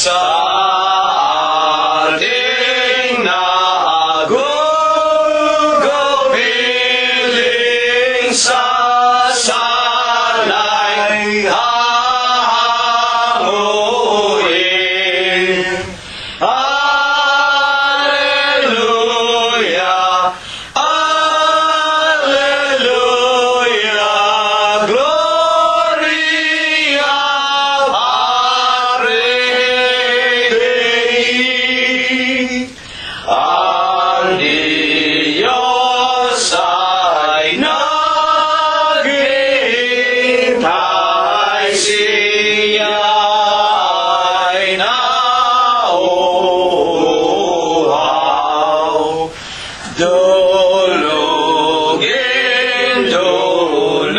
sa ating nagugupiling sa sanay hanguin. Alleluia, Alleluia, Gloria Patri Dei. Ang Diyos ay naghihintay, siya ay nauuhaw. Dulugin, dulugin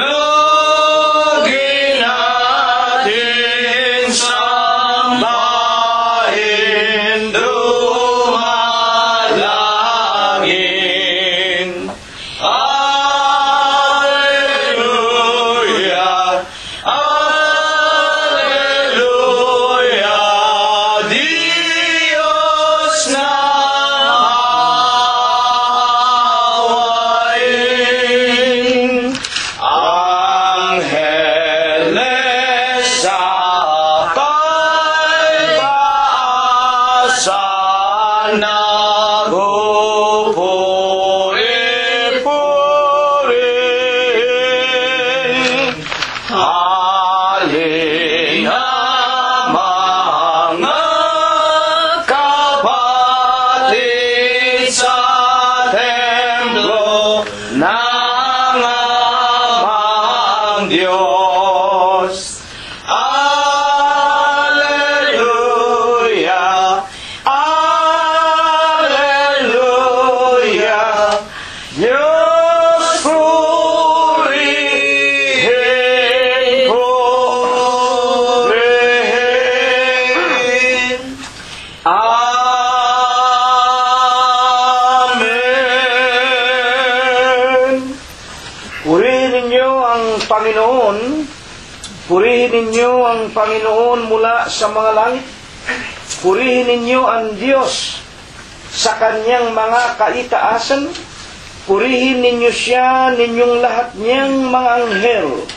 natin, sambahin, dumalangin. Alleluia, Alleluia, Diyos nawain. Angeles sa kaibasan nagpupuri-puri. Halina mga kapatid sa templo ng amang Diyos. Alleluia, Alleluia, Diyos purihin, purihin. Amen. Purihin ninyo ang Panginoon. Purihin ninyo ang Panginoon mula sa mga langit. Purihin ninyo ang Diyos sa kanyang mga kaitaasan. Purihin ninyo siya, ninyong lahat niyang mga anghel.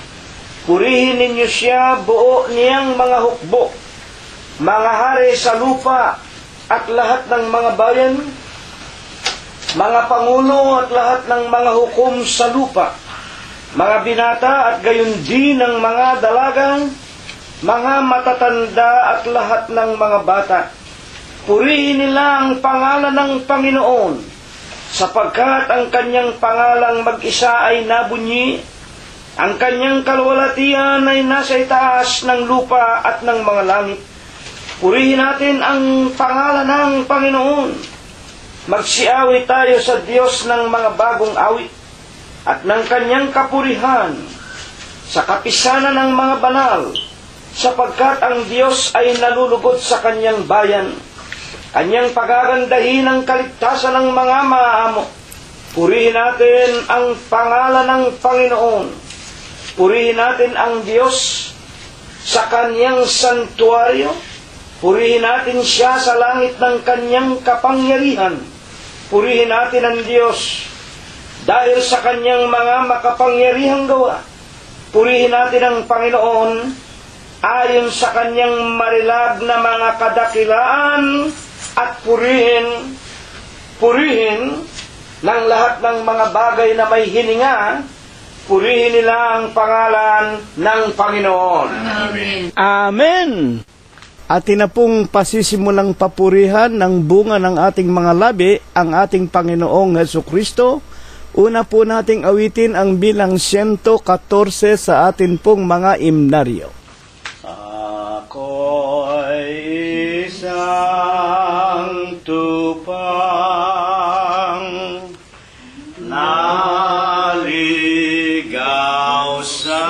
Purihin ninyo siya, buo niyang mga hukbo, mga hari sa lupa at lahat ng mga bayan, mga pangulo at lahat ng mga hukom sa lupa, mga binata at gayon din ng mga dalagang, mga matatanda at lahat ng mga bata. Purihin nila ang pangalan ng Panginoon, sapagkat ang kanyang pangalang mag-isa ay nabunyi, ang kanyang kalwalatian ay nasa itaas ng lupa at ng mga langit. Purihin natin ang pangalan ng Panginoon. Magsiawit tayo sa Diyos ng mga bagong awit at ng kanyang kapurihan sa kapisanan ng mga banal, sapagkat ang Diyos ay nalulugod sa kanyang bayan. Kanyang pagagandahin ang kaligtasan ng mga maamo. Purihin natin ang pangalan ng Panginoon. Purihin natin ang Diyos sa kanyang santuaryo. Purihin natin siya sa langit ng kanyang kapangyarihan. Purihin natin ang Diyos dahil sa kanyang mga makapangyarihang gawa. Purihin natin ang Panginoon ayon sa kanyang marilag na mga kadakilaan, at purihin ng lahat ng mga bagay na may hininga. Purihin nila ang pangalan ng Panginoon. Amen. Amen. Atin na pong pasisimulang papurihan ng bunga ng ating mga labi ang ating Panginoong Hesukristo. Una po nating awitin ang bilang 114 sa atin pong mga imnaryo. Ako'y isang tupang naligaw sa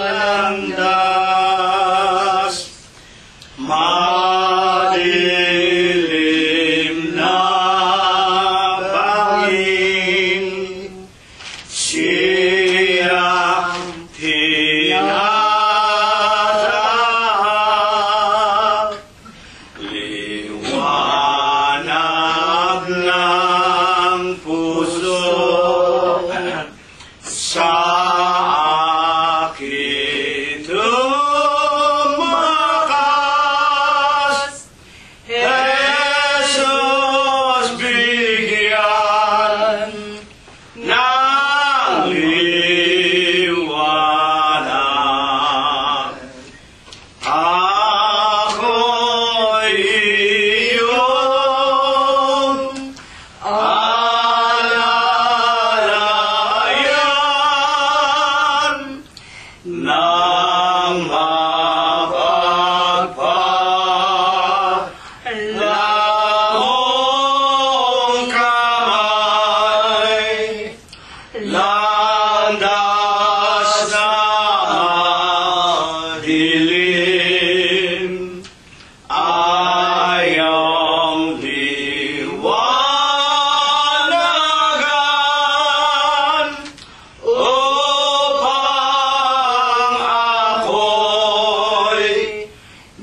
landas, madilim na bangin, siyang tinatahak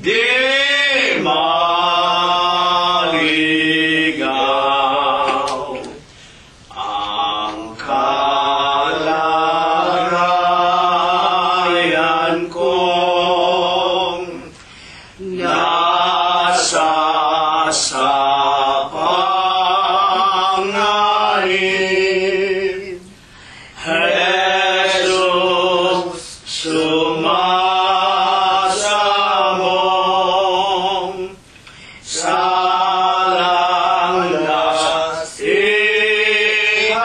di maligaw ang kalagayan kong nasa sa panganib. Jesus, sumasambong sa langlas ihatid.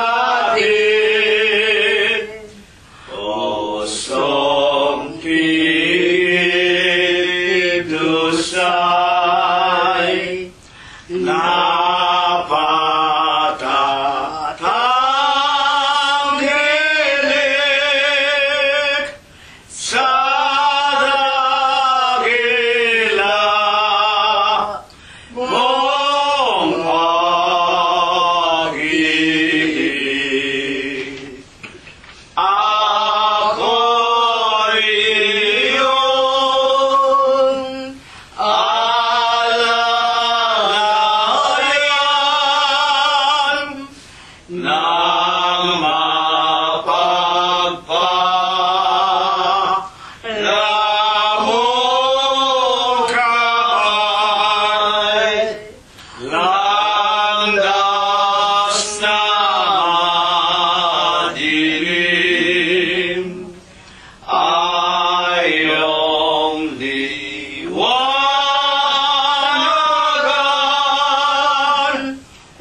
Osong pidusay napatatanggilik sa dagila mong pag-ibig. Ako'y iyong alalayan nang mapagpalamon ka ay landas na madilim. Ayong liwanagan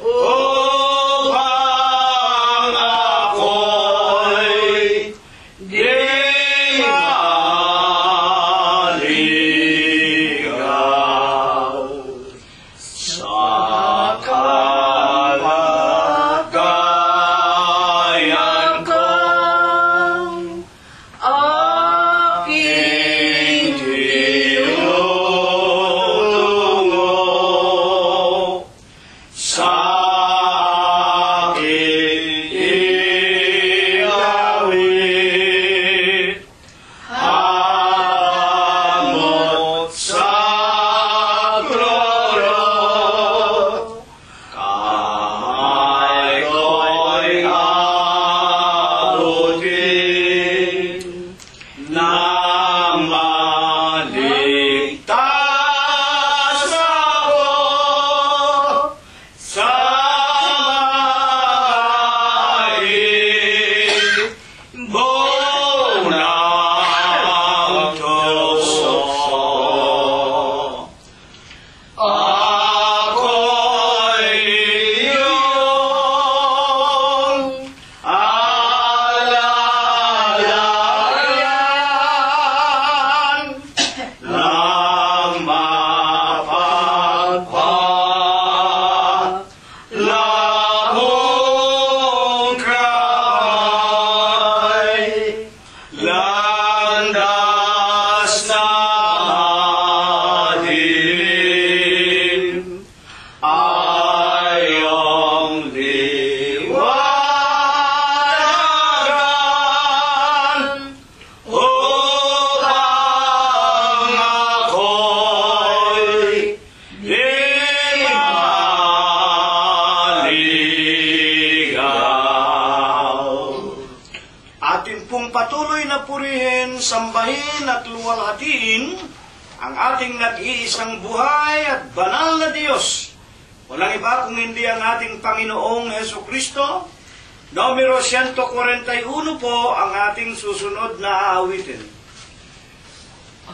upang ako'y di maligaw sa kalagayan kong aking tinulungo sa aking iawit hamot sa trono. Kamay ko'y abutin nang maligtas ako sa maibong ng tuso. Ako'y iyong alalayan nang mapagpalamon ka ay landas na madilim. Ayong liwanagan upang ako'y di maligaw. Atin pong patuloy na purihin, sambahin at luwalhatiin ang ating nag-iisang buhay at banal na Diyos. Walang iba kung hindi ang ating Panginoong Hesukristo. Numero 141 po ang ating susunod na aawitin.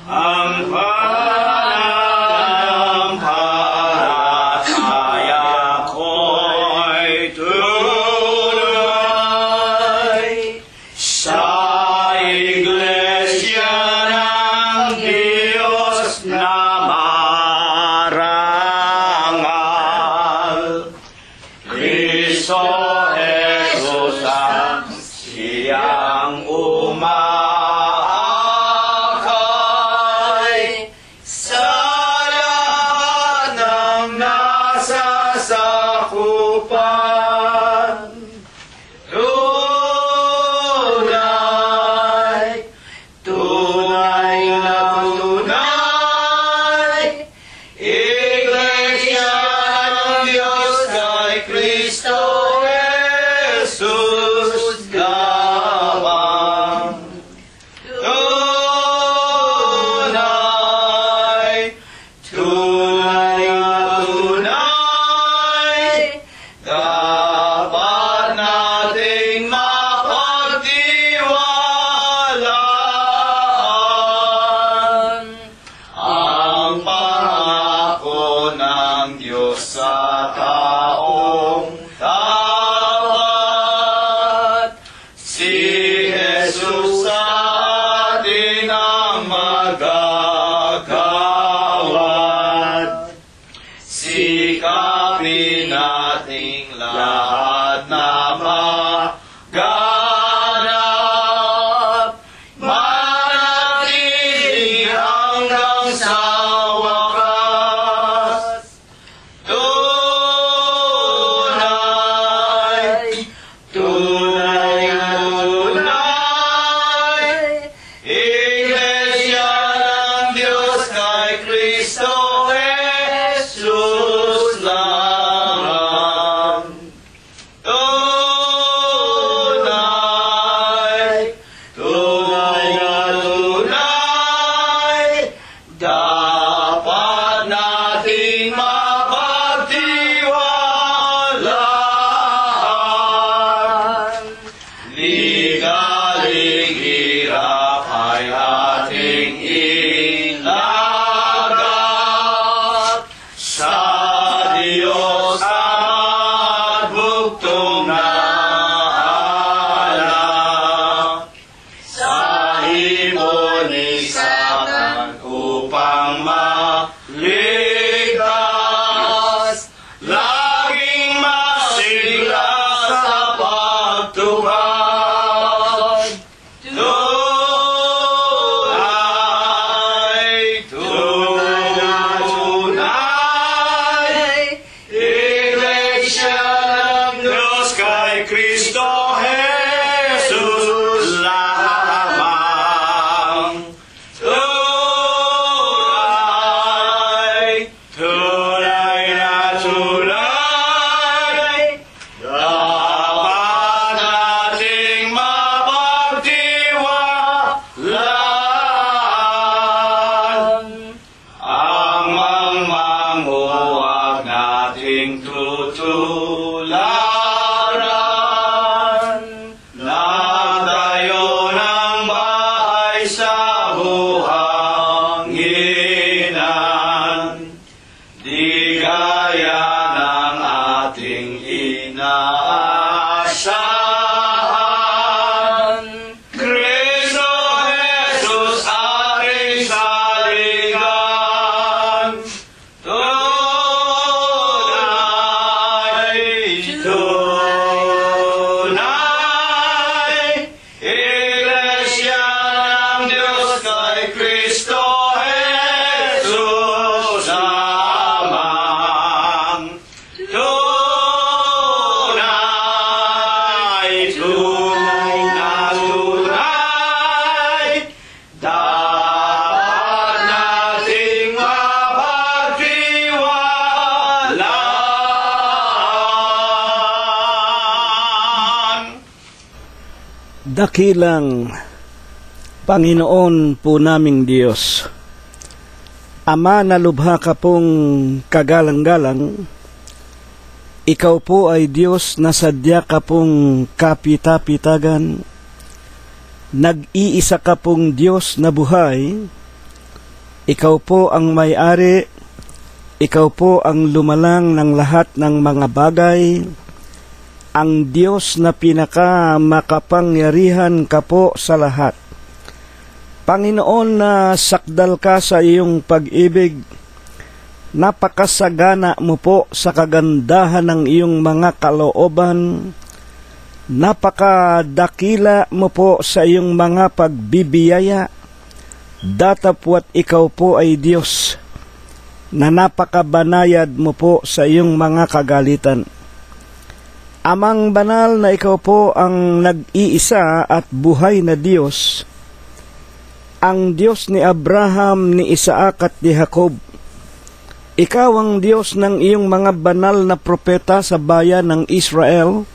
Ang pananampalataya ko'y tuloy sa Iglesia ng Diyos na marangal. Kristo Jesus ang siyang umaakay sa lahat ng nasasakupan. Tunay na tunay lahat na maganap, manatili hanggang sa wakas. Tunay, tunay, tunay, Iglesia ng Diyos kay Kristo Jesus lamang. Tunay, tunay na tunay, dapat nating mapagtiwalaan. Ligaling hirap ay ating ilagat sa Diyos at bugtong na anak. Sa himon ni Satan upang maligtas, laging masigla sa pagtupad. Tunay, tunay, Iglesia ng Diyos kay Kristo Jesus lamang. Tunay, tunay na tunay, dapat nating mapagtiwalaan. Ang mangmanghuwag nating tutularan, nagdayo ng bahay sa buhanginan. Di gaya ng ating inaasahan, Kristo Jesus ating saligan. Tunay, tunay, Iglesia ng Diyos kay Kristo Jesus lamang. Tunay, tunay na tunay, dapat nating mapagtiwalaan. Dakilang Panginoon po naming Diyos, Ama na lubha ka pong kagalang-galang, Ikaw po ay Diyos na sadya ka pong kapita-pitagan, nag-iisa ka pong Diyos na buhay, Ikaw po ang may-ari, Ikaw po ang lumalang ng lahat ng mga bagay, ang Diyos na pinakamakapangyarihan ka po sa lahat. Panginoon, na sakdal ka sa iyong pag-ibig, napakasagana mo po sa kagandahan ng iyong mga kalooban, napakadakila mo po sa iyong mga pagbibiyaya, datapwat ikaw po ay Diyos, na napakabanayad mo po sa iyong mga kagalitan. Amang banal na ikaw po ang nag-iisa at buhay na Diyos, ang Diyos ni Abraham, ni Isaac at ni Jacob. Ikaw ang Diyos ng iyong mga banal na propeta sa bayan ng Israel.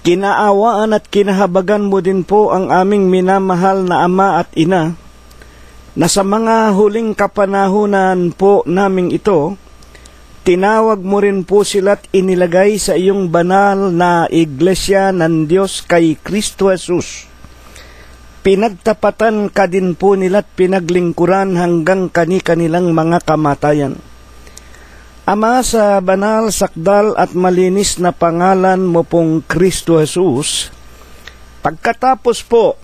Kinaawaan at kinahabagan mo din po ang aming minamahal na ama at ina, na sa mga huling kapanahunan po naming ito, tinawag mo rin po sila't inilagay sa iyong banal na Iglesia ng Diyos kay Kristo Jesus. Pinagtapatan ka din po nila't pinaglingkuran hanggang kani-kanilang mga kamatayan. Ama, sa banal, sakdal at malinis na pangalan mo pong Kristo Jesus, pagkatapos po,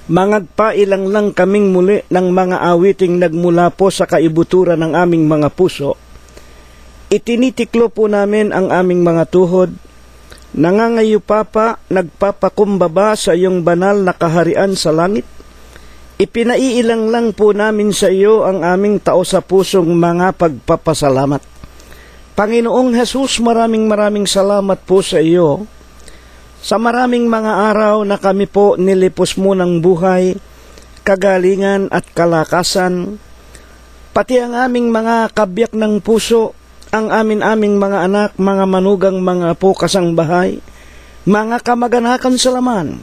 mangagpailang lang kaming muli ng mga awiting nagmula po sa kaibuturan ng aming mga puso, Itinitiklo po namin ang aming mga tuhod, nangangayupapa, nagpapakumbaba sa iyong banal na kaharian sa langit. Ipinaiilang lang po namin sa iyo ang aming tao sa pusong mga pagpapasalamat. Panginoong Jesus, maraming salamat po sa iyo. Sa maraming mga araw na kami po nilipos mo ng buhay, kagalingan at kalakasan, pati ang aming mga kabiyak ng puso, ang aming mga anak, mga manugang, mga apo kasangbahay, mga kamag-anakan sa laman,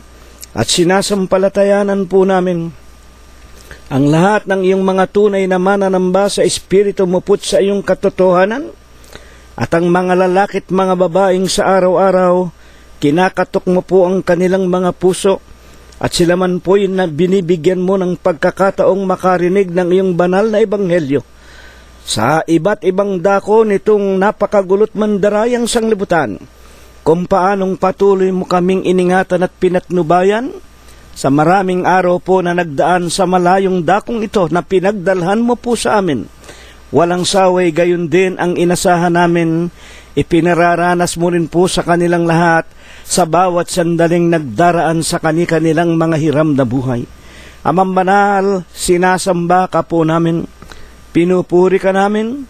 at sinasampalatayanan po namin ang lahat ng iyong mga tunay na mananamba sa Espiritu mo po sa iyong katotohanan, at ang mga lalakit mga babaeng sa araw-araw, kinakatok mo po ang kanilang mga puso, at sila man po yung binibigyan mo ng pagkakataong makarinig ng iyong banal na ebanghelyo sa iba't ibang dako nitong napakagulot mandarayang sanglibutan, kung paanong patuloy mo kaming iningatan at pinatnubayan sa maraming araw po na nagdaan sa malayong dakong ito na pinagdalhan mo po sa amin. Walang saway, gayon din ang inasahan namin, ipinararanas mo rin po sa kanilang lahat sa bawat sandaling nagdaraan sa kanilang mga hiram na buhay. Amang banal, sinasamba ka po namin, pinupuri ka namin,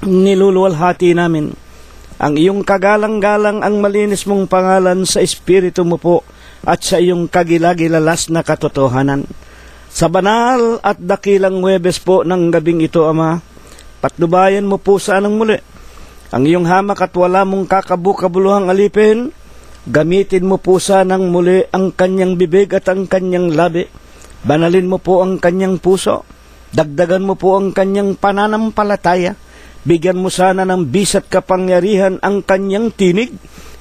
niluluwalhati namin ang iyong kagalang-galang, ang malinis mong pangalan sa Espiritu mo po at sa iyong kagilagilalas na katotohanan. Sa banal at dakilang Huwebes po ng gabing ito, Ama, patnubayan mo po sanang muli ang iyong hamak at wala mong kakabukabuluhang alipin. Gamitin mo po sanang muli ang kanyang bibig at ang kanyang labi. Banalin mo po ang kanyang puso. Dagdagan mo po ang kanyang pananampalataya. Bigyan mo sana ng bisat kapangyarihan ang kanyang tinig.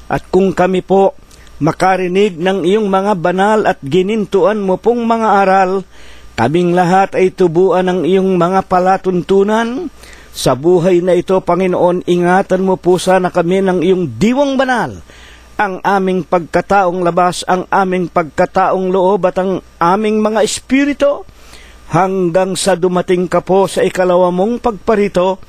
At kung kami po makarinig ng iyong mga banal at ginintuan mo pong mga aral, kaming lahat ay tubuan ng iyong mga palatuntunan. Sa buhay na ito, Panginoon, ingatan mo po sana kami ng iyong diwang banal, ang aming pagkataong labas, ang aming pagkataong loob at ang aming mga espiritu, hanggang sa dumating ka po sa ikalawa mong pagparito,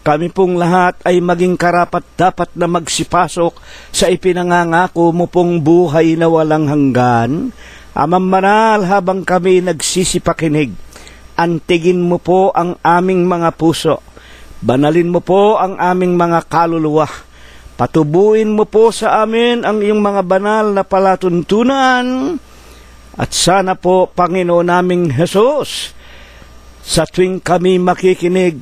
kami pong lahat ay maging karapat-dapat na magsipasok sa ipinangangako mo pong buhay na walang hanggan. Amang banal, habang kami nagsisipakinig, antigin mo po ang aming mga puso. Banalin mo po ang aming mga kaluluwa. Patubuin mo po sa amin ang iyong mga banal na palatuntunan. At sana po, Panginoon naming Jesus, sa tuwing kami makikinig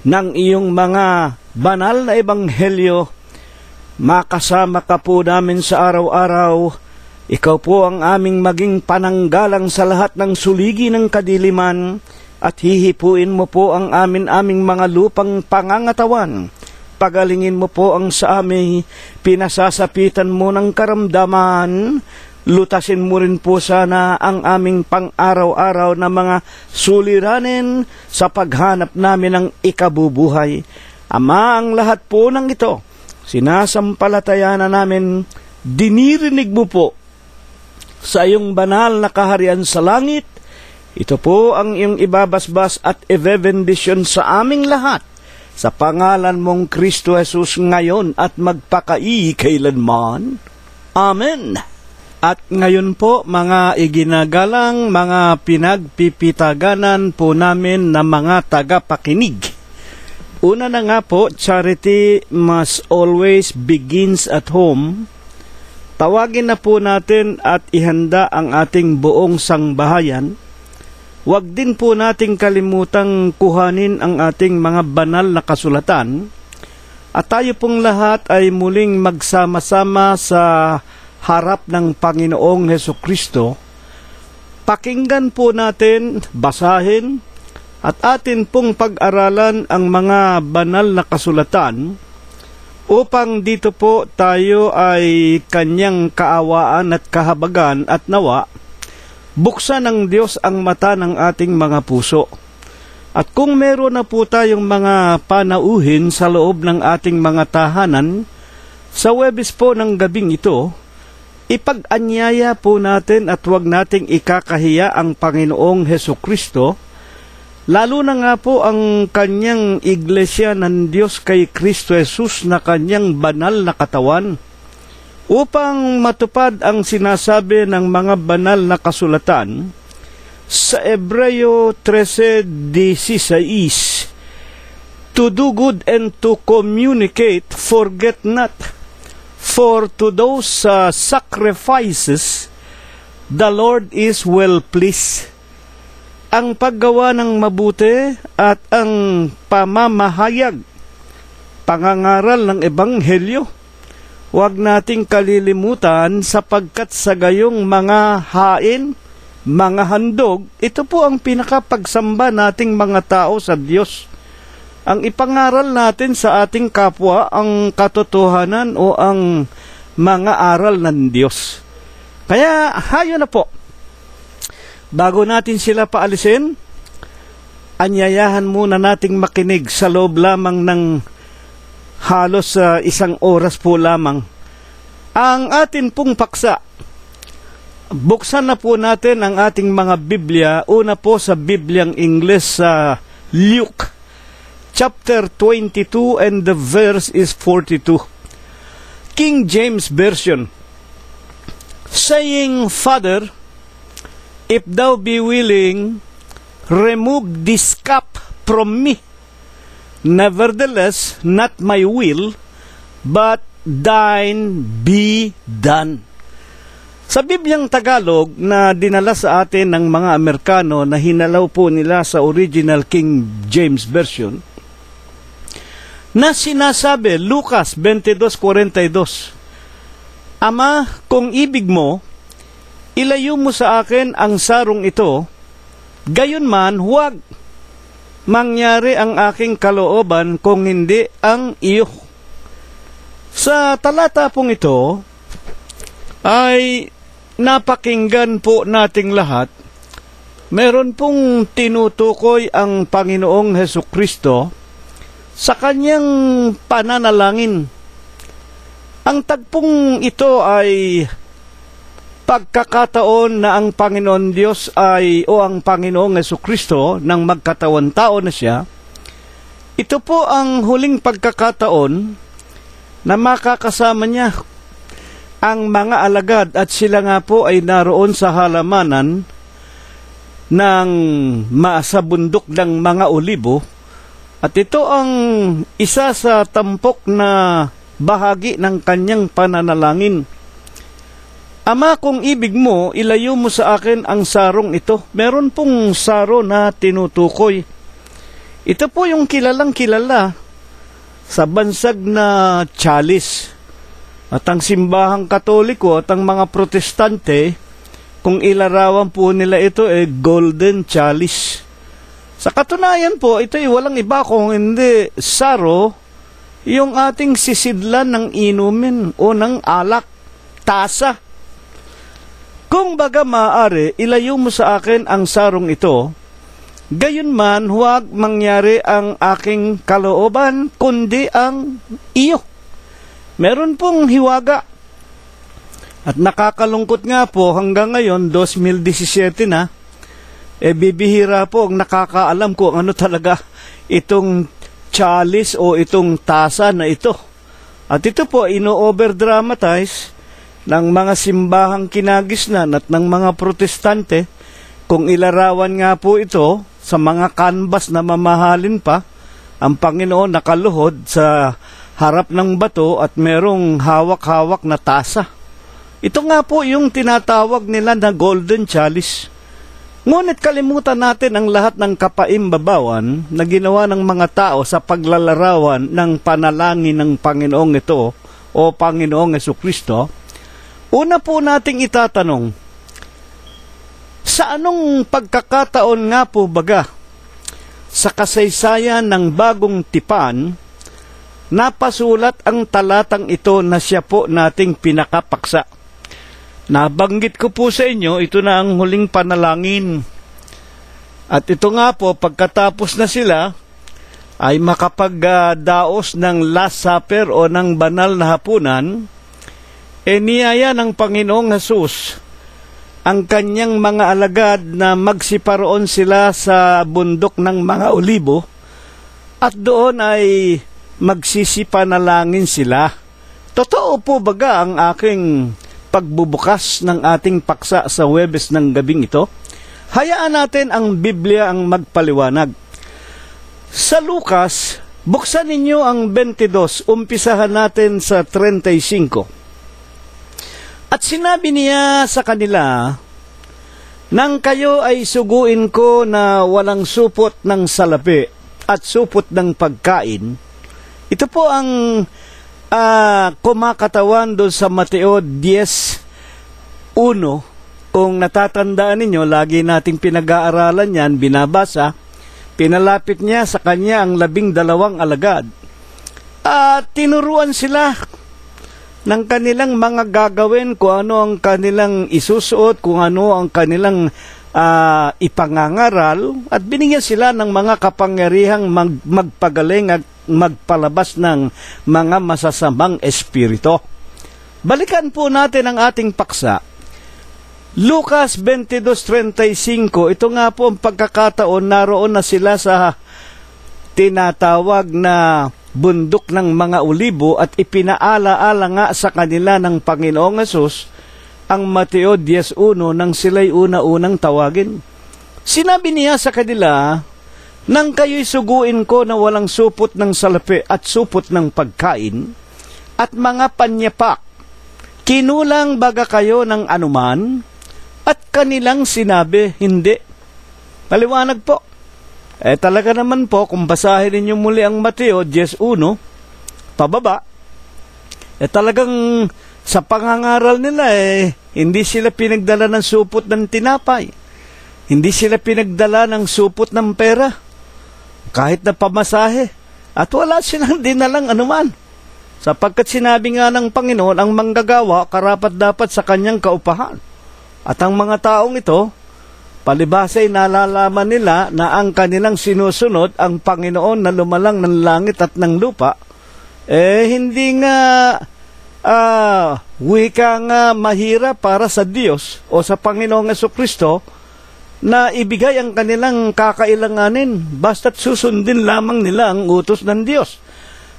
ng iyong mga banal na ebanghelyo, makasama ka po namin sa araw-araw. Ikaw po ang aming maging pananggalang sa lahat ng suligi ng kadiliman, at hihipuin mo po ang aming mga lupang pangangatawan. Pagalingin mo po ang sa amin, pinasasapitan mo ng karamdaman. Lutasin mo rin po sana ang aming pang-araw-araw na mga suliranin sa paghanap namin ng ikabubuhay. Ama, ang lahat po ng ito, sinasampalataya na namin, dinirinig mo po sa iyong banal na kaharian sa langit. Ito po ang iyong ibabasbas at ibebendisyon sa aming lahat, sa pangalan mong Kristo Jesus ngayon at magpakailanman. Amen. At ngayon po, mga iginagalang, mga pinagpipitaganan po namin na mga tagapakinig. Una na nga po, charity must always begins at home. Tawagin na po natin at ihanda ang ating buong sangbahayan. Huwag din po nating kalimutang kuhanin ang ating mga banal na kasulatan. At tayo pong lahat ay muling magsama-sama sa harap ng Panginoong Hesukristo. Pakinggan po natin, basahin, at atin pong pag-aralan ang mga banal na kasulatan upang dito po tayo ay kanyang kaawaan at kahabagan at nawa, buksan ng Diyos ang mata ng ating mga puso. At kung meron na po tayong mga panauhin sa loob ng ating mga tahanan, sa Huwebes po ng gabing ito, ipag-anyaya po natin at huwag nating ikakahiya ang Panginoong Hesukristo Lalo na nga po ang kanyang iglesia ng Diyos kay Kristo Jesus na kanyang banal na katawan, upang matupad ang sinasabi ng mga banal na kasulatan sa Hebreo 13:16, to do good and to communicate, forget not, for to those sacrifices the Lord is well pleased. Ang paggawa ng mabuti at ang pamamahayag, pangangaral ng Ebanghelyo, huwag nating kalilimutan sapagkat sa gayong mga hain, mga handog, ito po ang pinakapagsamba nating mga tao sa Diyos. Ang ipangaral natin sa ating kapwa ang katotohanan o ang mga aral ng Diyos. Kaya hayo na po, bago natin sila paalisin, anyayahan muna nating makinig sa loob lamang ng halos 1 oras po lamang ang atin pong paksa. Buksan na po natin ang ating mga Biblia. Una po sa Bibliang Ingles sa Luke chapter 22 and the verse is 42. King James Version, saying, Father, if thou be willing, remove this cup from me. Nevertheless, not my will, but thine be done. Sa Bibliang Tagalog na dinala sa atin ng mga Amerikano na hinalaw po nila sa original King James Version, na sinasabi, Lucas 22:42, Ama, kung ibig mo, ilayo mo sa akin ang sarong ito, gayon man huwag mangyari ang aking kalooban kung hindi ang iyo. Sa talata pong ito ay napakinggan po nating lahat, meron pong tinutukoy ang Panginoong Hesukristo sa kanyang pananalangin. Ang tagpong ito ay pagkakataon na ang Panginoon Diyos o ang Panginoong Hesukristo nang magkatawan tao na siya. Ito po ang huling pagkakataon na makakasama niya ang mga alagad at sila nga po ay naroon sa halamanan ng sa bundok ng mga olibo, at ito ang isa sa tampok na bahagi ng kanyang pananalangin. Ama, kung ibig mo, ilayo mo sa akin ang sarong ito. Meron pong saro na tinutukoy. Ito po yung kilalang kilala sa bansag na chalice. At ang simbahang Katoliko at ang mga Protestante, kung ilarawan po nila ito golden chalice. Sa katunayan po, ito ay walang iba kung hindi saro, yung ating sisidlan ng inumin o ng alak, tasa. Kung baga maaari, ilayo mo sa akin ang sarong ito, gayon man huwag mangyari ang aking kalooban, kundi ang iyo. Meron pong hiwaga. At nakakalungkot nga po, hanggang ngayon, 2017 na, bibihira po ang nakakaalam kung ano talaga itong chalice o itong tasa na ito. At ito po, ino-overdramatize ng mga simbahang kinagisnan at ng mga Protestante. Kung ilarawan nga po ito sa mga canvas na mamahalin pa, ang Panginoon nakaluhod sa harap ng bato at merong hawak-hawak na tasa. Ito nga po yung tinatawag nila na golden chalice. Ngunit kalimutan natin ang lahat ng kapaimbabawan na ginawa ng mga tao sa paglalarawan ng panalangin ng Panginoong ito o Panginoong Hesukristo. Una po nating itatanong, sa anong pagkakataon nga po baga sa kasaysayan ng bagong tipan napasulat ang talatang ito na siya po nating pinakapaksa? Nabanggit ko po sa inyo, ito na ang huling panalangin. At ito nga po, pagkatapos na sila, ay makapagdaos ng Last Supper o ng banal na hapunan, niyaya ng Panginoong Hesus ang kanyang mga alagad na magsiparoon sila sa bundok ng mga olibo at doon ay magsisipanalangin sila. Totoo po baga ang aking pagbubukas ng ating paksa sa Huwebes ng gabing ito? Hayaan natin ang Biblia ang magpaliwanag. Sa Lucas, buksan ninyo ang 22, umpisahan natin sa 35. At sinabi niya sa kanila, nang kayo ay suguin ko na walang supot ng salapi at supot ng pagkain. Ito po ang kumakatawan doon sa Mateo 10:1. Kung natatandaan ninyo, lagi nating pinag-aaralan yan, binabasa. Pinalapit niya sa kanya ang 12 alagad. At tinuruan sila ng kanilang mga gagawin, kung ano ang kanilang isusuot, kung ano ang kanilang ipangangaral, at binigyan sila ng mga kapangyarihang magpagaling at magpalabas ng mga masasamang espiritu. Balikan po natin ang ating paksa. Lucas 22:35, ito nga po ang pagkakataon, naroon na sila sa tinatawag na bundok ng mga olibo at ipinaalaala nga sa kanila ng Panginoong Hesus ang Mateo 10:1 nang sila'y una-unang tawagin. Sinabi niya sa kanila, nang kayo'y suguin ko na walang supot ng salapi at supot ng pagkain at mga panyapak, kinulang baga kayo ng anuman? At kanilang sinabi, hindi. Paliwanag po. Talaga naman po, kung basahin ninyo muli ang Mateo 10:1, pababa, talagang sa pangangaral nila, hindi sila pinagdala ng supot ng tinapay. Hindi sila pinagdala ng supot ng pera. Kahit na pamasahe. At wala silang dinalang anuman. Sapagkat sinabi nga ng Panginoon, ang manggagawa, karapat dapat sa kanyang kaupahan. At ang mga taong ito, palibasa'y nalalaman nila na ang kanilang sinusunod, ang Panginoon na lumalang ng langit at ng lupa, hindi nga wika nga mahirap para sa Diyos o sa Panginoong Jesucristo na ibigay ang kanilang kakailanganin, basta't susundin lamang nila ang utos ng Diyos.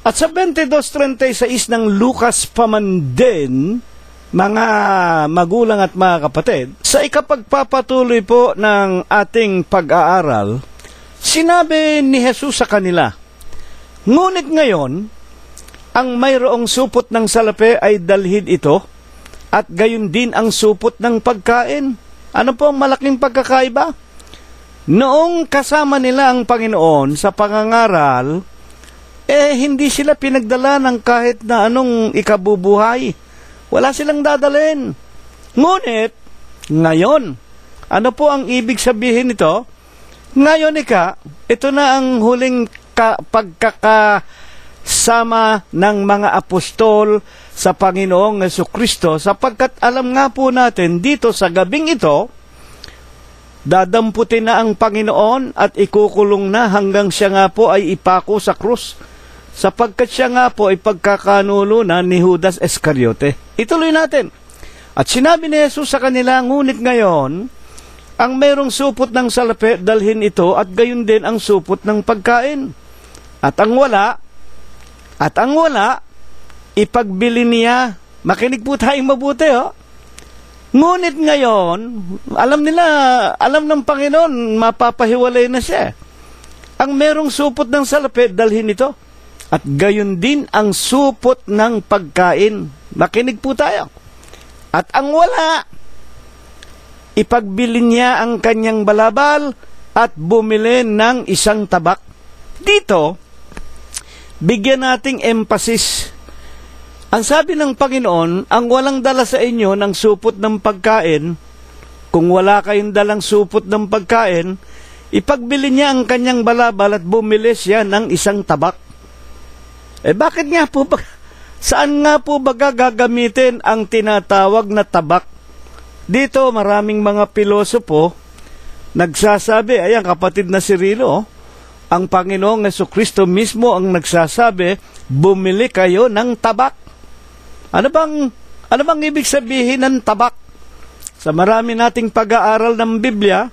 At sa 22:36 ng Lucas paman din, mga magulang at mga kapatid, sa ikapagpapatuloy po ng ating pag-aaral, sinabi ni Jesus sa kanila, ngunit ngayon, ang mayroong supot ng salapi ay dalhin ito, at gayon din ang supot ng pagkain. Ano po ang malaking pagkakaiba? Noong kasama nila ang Panginoon sa pangangaral, hindi sila pinagdala ng kahit na anong ikabubuhay. Wala silang dadalhin. Ngunit, ngayon, ano po ang ibig sabihin nito? Ngayon ito na ang huling pagkakasama ng mga apostol sa Panginoong Jesucristo, sapagkat alam nga po natin dito sa gabing ito, dadamputin na ang Panginoon at ikukulong na hanggang siya nga po ay ipako sa krus, sapagkat siya nga po ay pagkakanulo na ni Judas Iscariote. Ituloy natin. At sinabi ni Jesus sa kanila, ngunit ngayon, ang mayroong supot ng salapi, dalhin ito, at gayon din ang supot ng pagkain. At ang wala, ipagbili niya. Makinig po tayong mabuti, Ngunit ngayon, alam ng Panginoon, mapapahiwalay na siya. Ang mayroong supot ng salapi, dalhin ito. At gayon din ang supot ng pagkain. Makinig po tayo. At ang wala, ipagbili niya ang kanyang balabal at bumili ng isang tabak. Dito, bigyan nating emphasis. Ang sabi ng Panginoon, ang walang dala sa inyo ng supot ng pagkain, kung wala kayong dalang supot ng pagkain, ipagbili niya ang kanyang balabal at bumili siya ng isang tabak. Bakit nga po ba? Saan nga po ba gagamitin ang tinatawag na tabak? Dito maraming mga pilosopo nagsasabi, ayan kapatid na Cirilo, ang Panginoong Jesucristo mismo ang nagsasabi, bumili kayo ng tabak. Ano bang ibig sabihin ng tabak? sa marami nating pag-aaral ng Biblia,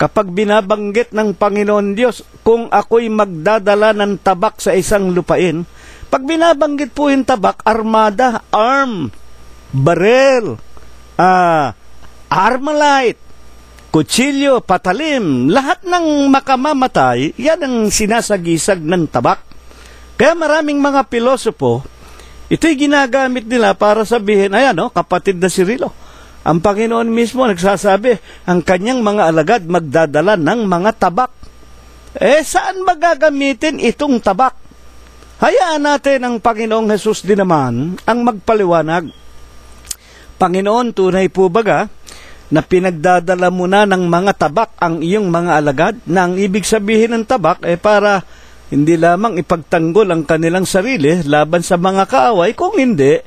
kapag binabanggit ng Panginoon Diyos, kung ako'y magdadala ng tabak sa isang lupain, pag binabanggit po yung tabak, armada, arm, barel, armalite, kutsilyo, patalim, lahat ng makamamatay, yan ang sinasagisag ng tabak. Kaya maraming mga pilosopo, ito'y ginagamit nila para sabihin, ayan, kapatid na Cirilo, ang Panginoon mismo nagsasabi, ang kanyang mga alagad magdadala ng mga tabak. Saan magagamitin itong tabak? Hayaan natin ang Panginoong Jesus din naman ang magpaliwanag. Panginoon, tunay po baga na pinagdadala mo na ng mga tabak ang iyong mga alagad, na ang ibig sabihin ng tabak para hindi lamang ipagtanggol ang kanilang sarili laban sa mga kaaway, kung hindi,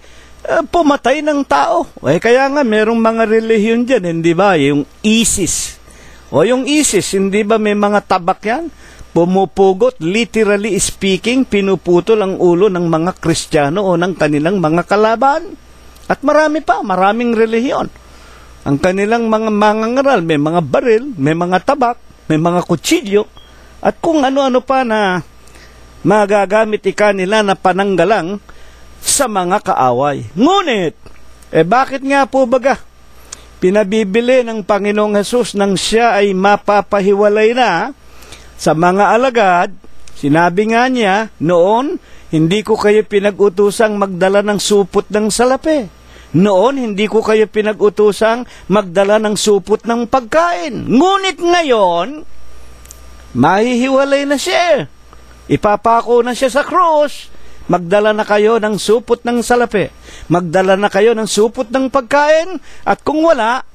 pumatay ng tao. Kaya nga, merong mga relihiyon dyan, hindi ba? Yung ISIS. Yung ISIS, hindi ba may mga tabak yan? Pumupugot, literally speaking, pinuputol ang ulo ng mga Kristiyano o ng kanilang mga kalaban. At marami pa, maraming relihiyon. Ang kanilang mga mangangaral, may mga baril, may mga tabak, may mga kutsilyo, at kung ano-ano pa na magagamit nila na pananggalang sa mga kaaway. Ngunit, bakit nga po baga pinabibili ng Panginoong Jesus nang siya ay mapapahiwalay na sa mga alagad? Sinabi nga niya noon, hindi ko kayo pinag-utusang magdala ng supot ng salapi. Noon, hindi ko kayo pinag-utusang magdala ng supot ng pagkain. Ngunit ngayon, mahihiwalay na siya. Ipapako na siya sa krus. Magdala na kayo ng supot ng salapi. Magdala na kayo ng supot ng pagkain. At kung wala,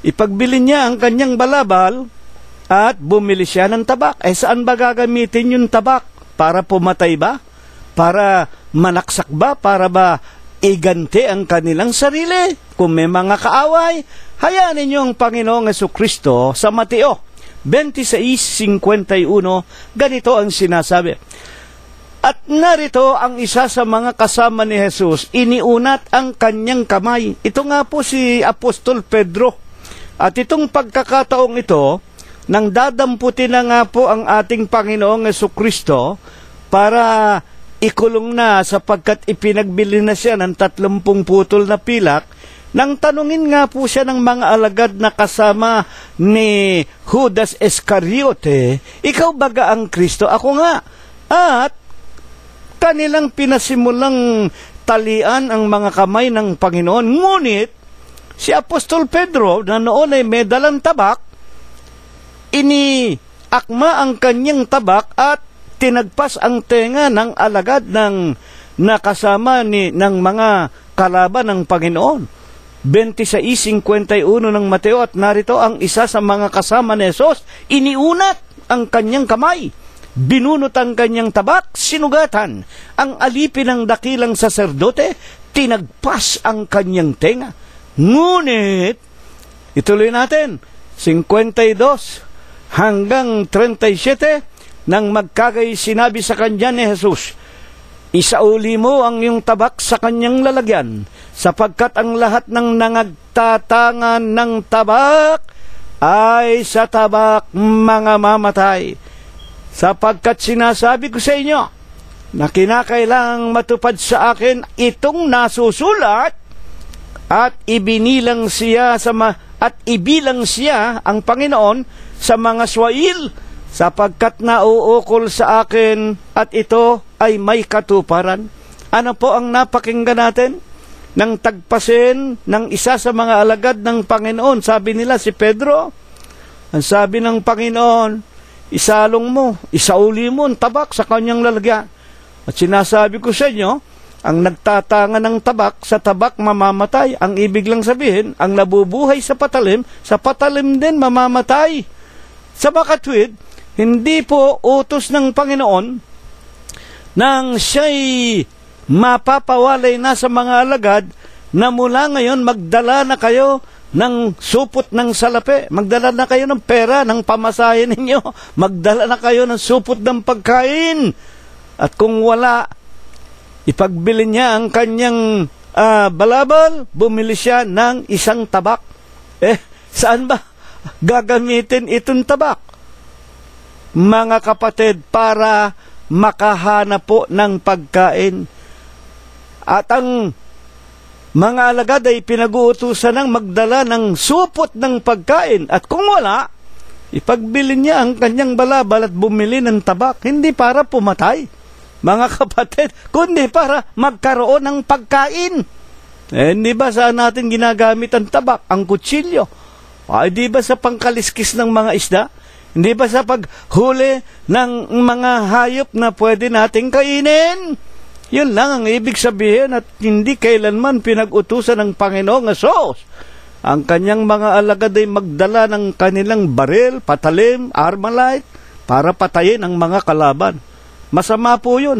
ipagbili niya ang kanyang balabal at bumili siya ng tabak. Saan ba gagamitin yung tabak? Para pumatay ba? Para manaksak ba? Para ba iganti ang kanilang sarili? Kung may mga kaaway, hayaan ninyo ang Panginoong Jesucristo sa Mateo 26:51, ganito ang sinasabi. At narito ang isa sa mga kasama ni Jesus, iniunat ang kanyang kamay. Ito nga po si Apostol Pedro. At itong pagkakataong ito, nang dadamputin na nga po ang ating Panginoong Jesucristo para ikulong na, sapagkat ipinagbili na siya ng 30 putol na pilak, nang tanungin nga po siya ng mga alagad na kasama ni Judas Iscariote, ikaw baga ang Kristo? Ako nga. At kanilang pinasimulang talian ang mga kamay ng Panginoon. Ngunit si Apostol Pedro, na noon ay may dalang tabak, iniakma ang kanyang tabak at tinagpas ang tenga ng alagad ng nakasama ng mga kalaban ng Panginoon. 26:51 ng Mateo, at narito ang isa sa mga kasama ni Jesus, iniunat ang kanyang kamay, binunot ang kanyang tabak, sinugatan ang alipin ng dakilang saserdote, tinagpas ang kanyang tenga. Ngunit, ituloy natin, 52 hanggang 37, nang magkagay sinabi sa kanya ni Jesus, isauli mo ang iyong tabak sa kanyang lalagyan, sapagkat ang lahat ng nangagtatangan ng tabak ay sa tabak mga mamatay. Sapagkat sinasabi ko sa inyo, na kinakailangang matupad sa akin itong nasusulat, at ibilang siya ang Panginoon sa mga swail, sapagkat nauukol sa akin at ito ay may katuparan. Ano po ang napakinggan natin? Nang tagpasin ng isa sa mga alagad ng Panginoon, sabi nila si Pedro, ang sabi ng Panginoon, isalong mo, isauli mo ang tabak sa kanyang lalagyan. At sinasabi ko sa inyo, ang nagtatanga ng tabak, sa tabak mamamatay. Ang ibig lang sabihin, ang nabubuhay sa patalim din mamamatay. Sa makatwid, hindi po utos ng Panginoon nang siya'y mapapawalay na sa mga alagad na mula ngayon magdala na kayo ng supot ng salapi, magdala na kayo ng pera, ng pamasahe ninyo, magdala na kayo ng supot ng pagkain. At kung wala, ipagbili niya ang kanyang balabal, bumili siya ng isang tabak. Saan ba gagamitin itong tabak? Mga kapatid, para makahanap po ng pagkain. At ang mga alagad ay pinag-uutusan ng magdala ng supot ng pagkain. At kung wala, ipagbili niya ang kanyang balabal at bumili ng tabak. Hindi para pumatay, mga kapatid, kundi para magkaroon ng pagkain. Hindi ba saan natin ginagamit ang tabak, ang kutsilyo? Di ba sa pangkaliskis ng mga isda? Hindi ba sa paghuli ng mga hayop na pwede nating kainin? Yun lang ang ibig sabihin, at hindi kailanman pinag-utusan ng Panginoong Hesus ang kanyang mga alagad ay magdala ng kanilang baril, patalim, armalite para patayin ang mga kalaban. Masama po yun.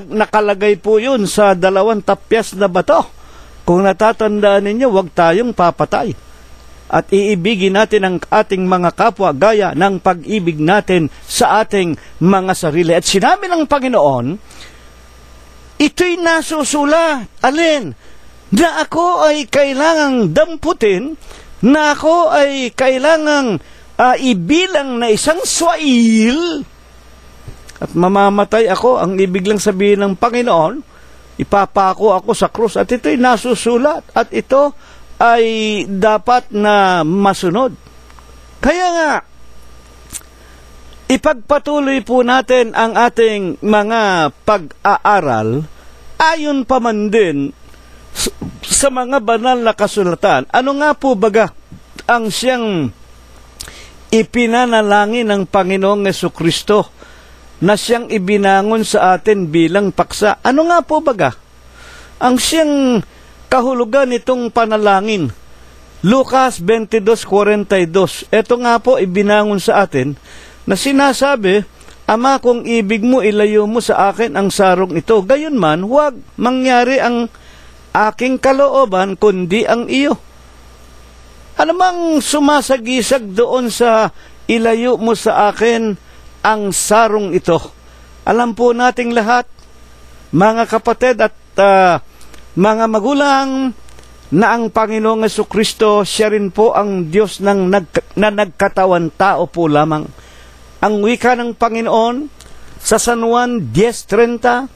Nakalagay po yun sa 2 tapyas na bato. Kung natatandaan ninyo, huwag tayong papatay. At iibigin natin ang ating mga kapwa gaya ng pag-ibig natin sa ating mga sarili. At sinabi ng Panginoon, ito'y nasusulat. Alin? Na ako ay kailangang damputin, na ako ay kailangang ibilang na isang swail, at mamamatay ako. Ang ibig lang sabihin ng Panginoon, ipapako ako sa krus, at ito'y nasusulat, at ito ay dapat na masunod. Kaya nga, ipagpatuloy po natin ang ating mga pag-aaral ayon pa man din sa mga banal na kasulatan. Ano nga po baga ang siyang ipinanalangin ng Panginoong Jesucristo na siyang ibinangon sa atin bilang paksa? Ano nga po baga ang siyang kahulugan nitong panalangin? Lucas 22:42. Ito nga po ibinangon sa atin na sinasabi, Ama, kung ibig mo, ilayo mo sa akin ang sarong ito. Gayunman, huwag mangyari ang aking kalooban, kundi ang iyo. Ano mang sumasagisag doon sa ilayo mo sa akin ang sarong ito? Alam po nating lahat, mga kapatid at mga magulang, na ang Panginoong Jesucristo, siya rin po ang Diyos na nagkatawan tao po lamang. Ang wika ng Panginoon sa San Juan 10:30,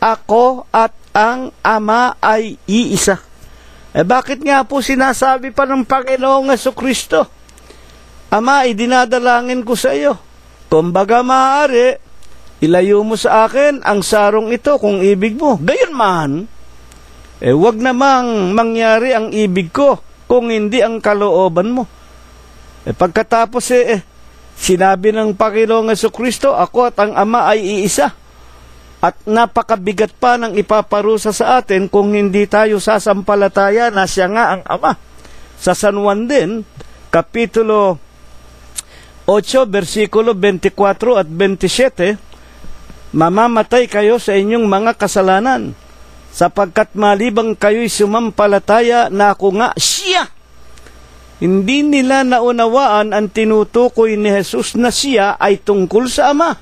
ako at ang Ama ay iisa. Bakit nga po sinasabi pa ng Panginoong Jesucristo, Ama, idinadalangin ko sa iyo, kumbaga maaari, ilayo mo sa akin ang sarong ito kung ibig mo. Gayunman, wag namang mangyari ang ibig ko kung hindi ang kalooban mo. Pagkatapos sinabi ng Panginoong Jesucristo, ako at ang Ama ay iisa. At napakabigat pa ng ipaparusa sa atin kung hindi tayo sasampalataya na siya nga ang Ama. Sa San Juan din, Kapitulo 8, versikulo 24 at 27, mamamatay kayo sa inyong mga kasalanan, sapagkat malibang kayo'y sumampalataya na ako nga siya. Hindi nila naunawaan ang tinutukoy ni Jesus na siya ay tungkol sa Ama.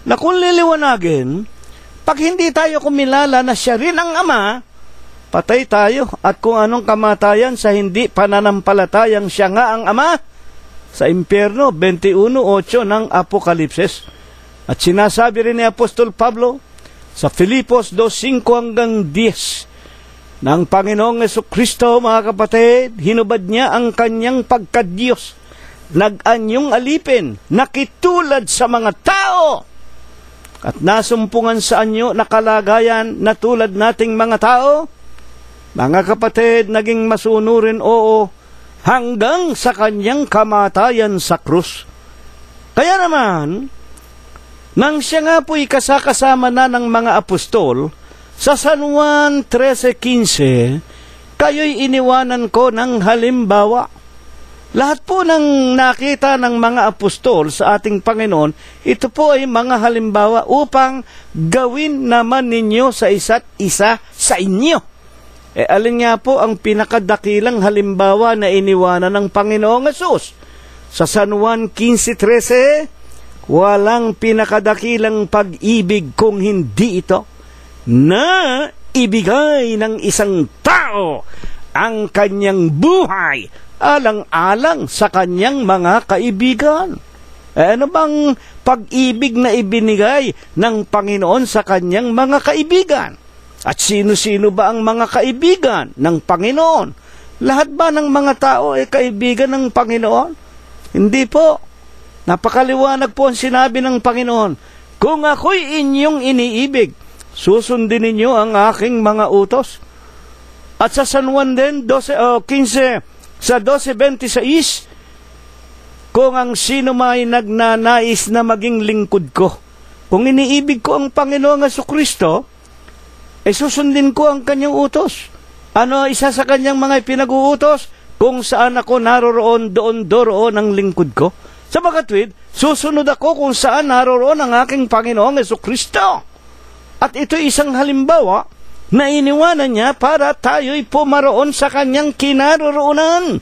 Na kung liliwanagin, pag hindi tayo kumilala na siya rin ang Ama, patay tayo. At kung anong kamatayan sa hindi pananampalatayang siya nga ang Ama, sa impyerno, 21:8 ng Apokalipsis. At sinasabi rin ni Apostol Pablo sa Filipos 2:5-10, ng Panginoong Jesucristo, mga kapatid, hinubad niya ang kanyang pagkadiyos, nag-anyong alipin, nakitulad sa mga tao, at nasumpungan sa anyo na kalagayan na tulad nating mga tao. Mga kapatid, naging masunurin, oo, hanggang sa kanyang kamatayan sa krus. Kaya naman, nang siya nga po'y kasakasama na ng mga apostol, sa San Juan 13:15, kayo'y iniwanan ko ng halimbawa. Lahat po ng nakita ng mga apostol sa ating Panginoon, ito po ay mga halimbawa upang gawin naman ninyo sa isa't isa sa inyo. Alin nga po ang pinakadakilang halimbawa na iniwanan ng Panginoong Hesus? Sa San Juan 15:13, walang pinakadakilang pag-ibig kung hindi ito, na ibigay ng isang tao ang kanyang buhay alang-alang sa kanyang mga kaibigan. Ano bang pag-ibig na ibinigay ng Panginoon sa kanyang mga kaibigan? At sino-sino ba ang mga kaibigan ng Panginoon? Lahat ba ng mga tao ay kaibigan ng Panginoon? Hindi po. Napakaliwanag po ang sinabi ng Panginoon, kung ako'y inyong iniibig, susundin ninyo ang aking mga utos. At sa San Juan din, 12:26, kung ang sino may nagnanais na maging lingkod ko, kung iniibig ko ang Panginoong Jesucristo, susundin ko ang kanyang utos. Ano isa sa kanyang mga pinag-uutos? Kung saan ako naroroon, doon ang lingkod ko. Sa makatwid, susunod ako kung saan naroroon ang aking Panginoong Jesucristo. At ito isang halimbawa na iniwanan niya para tayo'y pumaroon sa kanyang kinaroroonan.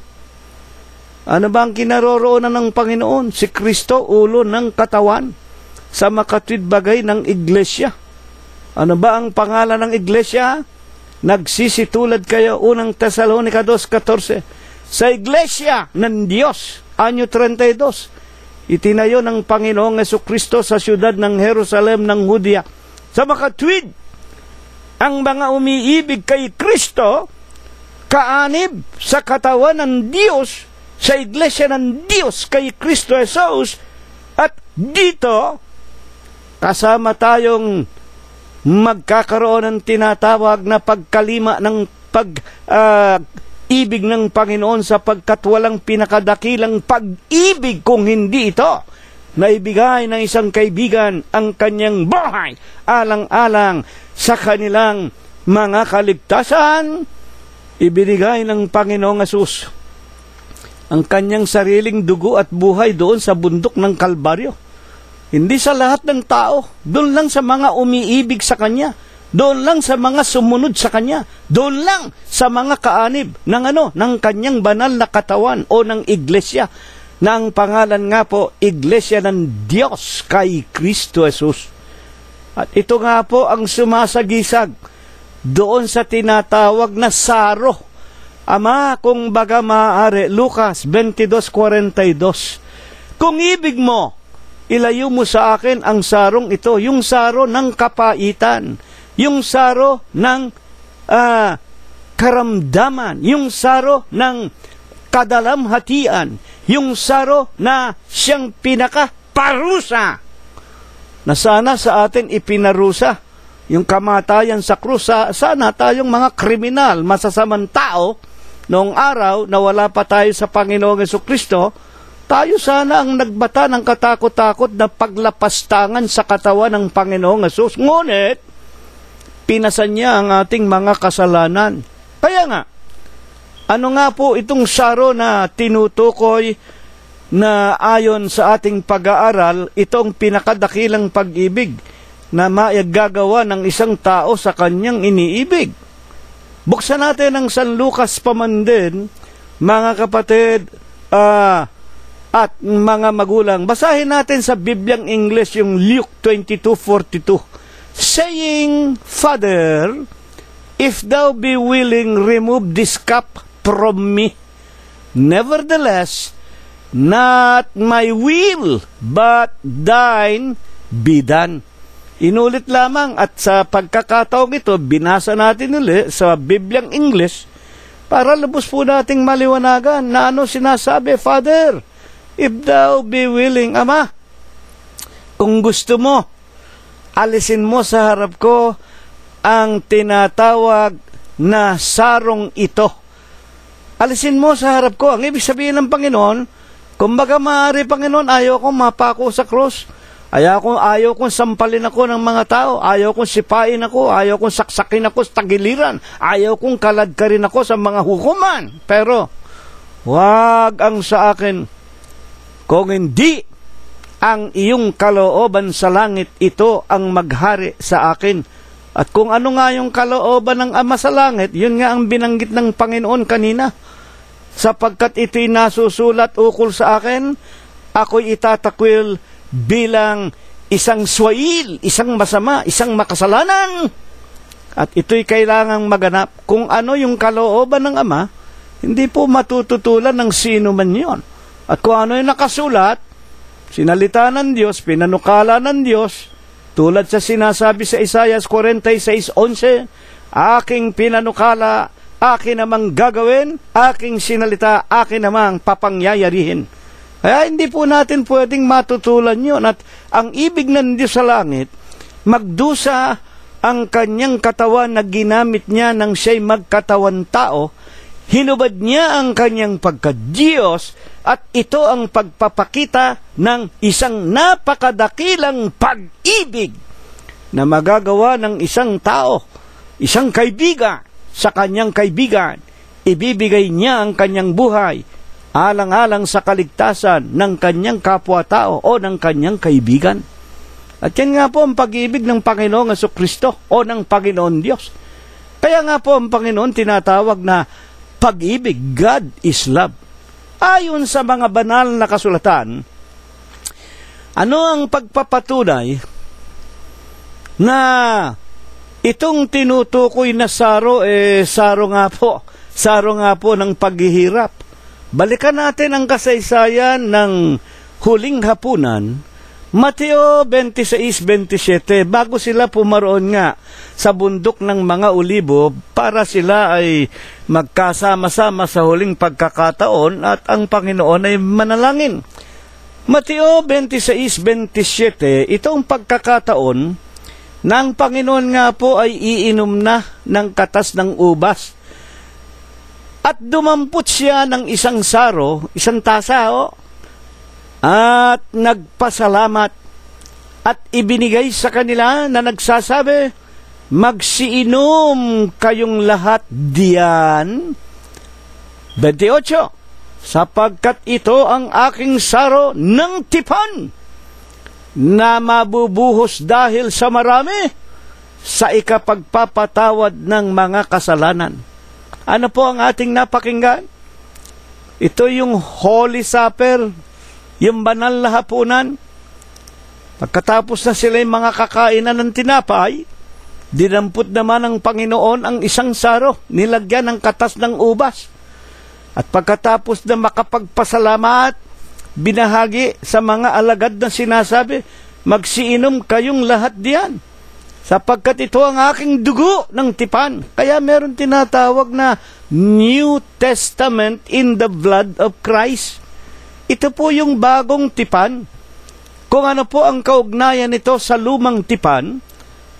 Ano ba ang kinaroroonan ng Panginoon? Si Kristo, ulo ng katawan, sa makatwid bagay ng iglesia. Ano ba ang pangalan ng iglesia? Nagsisitulad kayo, unang Tesalonica 2:14. Sa iglesia ng Diyos, anyo 32, itinayo ng Panginoong Jesucristo sa siyudad ng Jerusalem ng Judea. Sa makatwid, ang mga umiibig kay Kristo, kaanib sa katawan ng Diyos, sa iglesia ng Diyos kay Kristo Jesus, at dito, kasama tayong magkakaroon ng tinatawag na pagkalima ng pag-ibig ng Panginoon, sapagkat walang pinakadakilang pag-ibig kung hindi ito na ibigay ng isang kaibigan ang kanyang buhay alang-alang sa kanilang mga kaligtasan. Ibinigay ng Panginoong Hesus ang kanyang sariling dugo at buhay doon sa bundok ng Kalbaryo. Hindi sa lahat ng tao, doon lang sa mga umiibig sa Kanya, doon lang sa mga sumunod sa Kanya, doon lang sa mga kaanib ng Kanyang banal na katawan o ng iglesia, na ang pangalan nga po, Iglesia ng Diyos kay Kristo Jesus. At ito nga po ang sumasagisag doon sa tinatawag na saro. Ama, kung baga maaari, Lucas 22:42, kung ibig mo, ilayo mo sa akin ang sarong ito, yung saro ng kapaitan, yung saro ng karamdaman, yung saro ng kadalamhatian, yung saro na siyang pinakaparusa, na sana sa atin ipinarusa, yung kamatayan sa krus. Sana tayong mga kriminal, masasamang tao, noong araw na wala pa tayo sa Panginoong Jesucristo, tayo sana ang nagbata ng katakot-takot na paglapastangan sa katawan ng Panginoong Hesus. Ngunit, pinasan niya ang ating mga kasalanan. Kaya nga, ano nga po itong saro na tinutukoy na ayon sa ating pag-aaral, itong pinakadakilang pag-ibig na maigagawa ng isang tao sa kanyang iniibig? Buksan natin ang San Lucas paman din, mga kapatid, at mga magulang. Basahin natin sa Bibliang English yung Luke 22:42. Saying, Father, if thou be willing, remove this cup from me. Nevertheless, not my will, but thine be done. Inulit lamang, at sa pagkakataong ito, binasa natin ulit sa Bibliang English para lubos po nating maliwanagan na ano sinasabi. Father, if thou be willing, Ama, kung gusto mo, alisin mo sa harap ko ang tinatawag na sarong ito. Alisin mo sa harap ko. Ang ibig sabihin ng Panginoon, kumbaga maaari, Panginoon, ayaw kong mapako sa krus. Ayaw kong sampalin ako ng mga tao. Ayaw kong sipain ako. Ayaw kong saksakin ako sa tagiliran. Ayaw kong kaladkarin ako sa mga hukuman. Pero, wag ang sa akin, kung hindi ang iyong kalooban sa langit, ito ang maghari sa akin. At kung ano nga yung kalooban ng Ama sa langit, yun nga ang binanggit ng Panginoon kanina. Sapagkat ito'y nasusulat ukol sa akin, ako'y itatakwil bilang isang swail, isang masama, isang makasalanan. At ito'y kailangang maganap. Kung ano yung kalooban ng Ama, hindi po matututulan ng sino man yon. At kung ano yung nakasulat, sinalita ng Diyos, pinanukala ng Diyos, tulad sa sinasabi sa Isaiah 46:11, aking pinanukala, akin namang gagawin, aking sinalita, akin namang papangyayarihin. Kaya hindi po natin pwedeng matutulan yun. At ang ibig ng Diyos sa langit, magdusa ang kanyang katawan na ginamit niya nang siya'y magkatawan tao, hinubad niya ang kanyang pagka-Diyos, at ito ang pagpapakita ng isang napakadakilang pag-ibig na magagawa ng isang tao, isang kaibigan sa kanyang kaibigan. Ibibigay niya ang kanyang buhay alang-alang sa kaligtasan ng kanyang kapwa-tao o ng kanyang kaibigan. At yan nga po ang pag-ibig ng Panginoong Jesucristo o ng Panginoon Diyos. Kaya nga po ang Panginoon tinatawag na pag-ibig. God is love. Ayon sa mga banal na kasulatan, ano ang pagpapatunay na itong tinutukoy na saro, saro nga po ng paghihirap. Balikan natin ang kasaysayan ng huling hapunan, Mateo 26:27, bago sila pumaroon nga sa bundok ng mga olibo para sila ay magkasama-sama sa huling pagkakataon at ang Panginoon ay manalangin. Mateo 26:27, itong pagkakataon ng Panginoon nga po ay iinom na ng katas ng ubas. At dumampot siya ng isang saro, isang tasa, at nagpasalamat at ibinigay sa kanila na nagsasabi, magsiinom kayong lahat diyan. 28, sapagkat ito ang aking saro ng tipan na mabubuhos dahil sa marami sa ikapagpapatawad ng mga kasalanan. Ano po ang ating napakinggan? Ito yung Holy Supper, yung banal na hapunan. Pagkatapos na sila yung mga kakainan ng tinapay, dinampot naman ng Panginoon ang isang saro, nilagyan ng katas ng ubas. At pagkatapos na makapagpasalamat, binahagi sa mga alagad na sinasabi, magsiinom kayong lahat diyan, sapagkat ito ang aking dugo ng tipan. Kaya meron tinatawag na New Testament in the blood of Christ. Ito po yung bagong tipan. Kung ano po ang kaugnayan nito sa lumang tipan,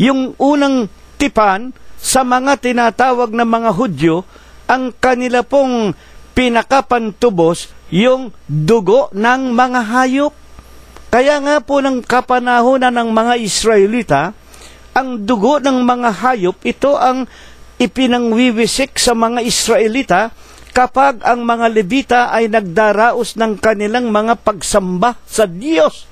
yung unang tipan sa mga tinatawag na mga Hudyo, ang kanila pong pinakapantubos yung dugo ng mga hayop. Kaya nga po ng kapanahunan ng mga Israelita, ang dugo ng mga hayop, ito ang ipinangwiwisik sa mga Israelita kapag ang mga Levita ay nagdaraos ng kanilang mga pagsamba sa Diyos.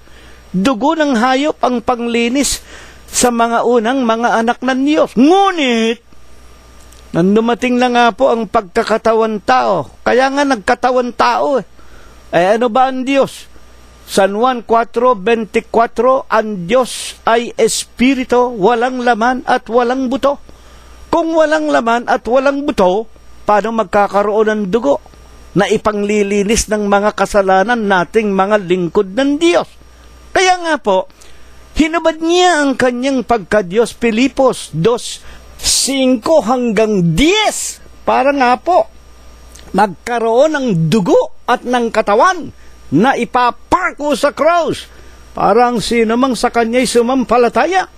Dugo ng hayop ang panglinis sa mga unang mga anak ng Diyos. Ngunit, nang dumating na nga po ang pagkakatawan tao, kaya nga nagkatawan tao ano ba ang Diyos? San Juan 4:24, ang Diyos ay espiritu, walang laman at walang buto. Kung walang laman at walang buto, paano magkakaroon ng dugo na ipanglilinis ng mga kasalanan nating mga lingkod ng Diyos? Kaya nga po, hinubad niya ang kanyang pagka-Diyos, Pilipos 2:5-10, para nga po magkaroon ng dugo at ng katawan na ipapako sa cross, parang sino mang sa kanya'y sumampalataya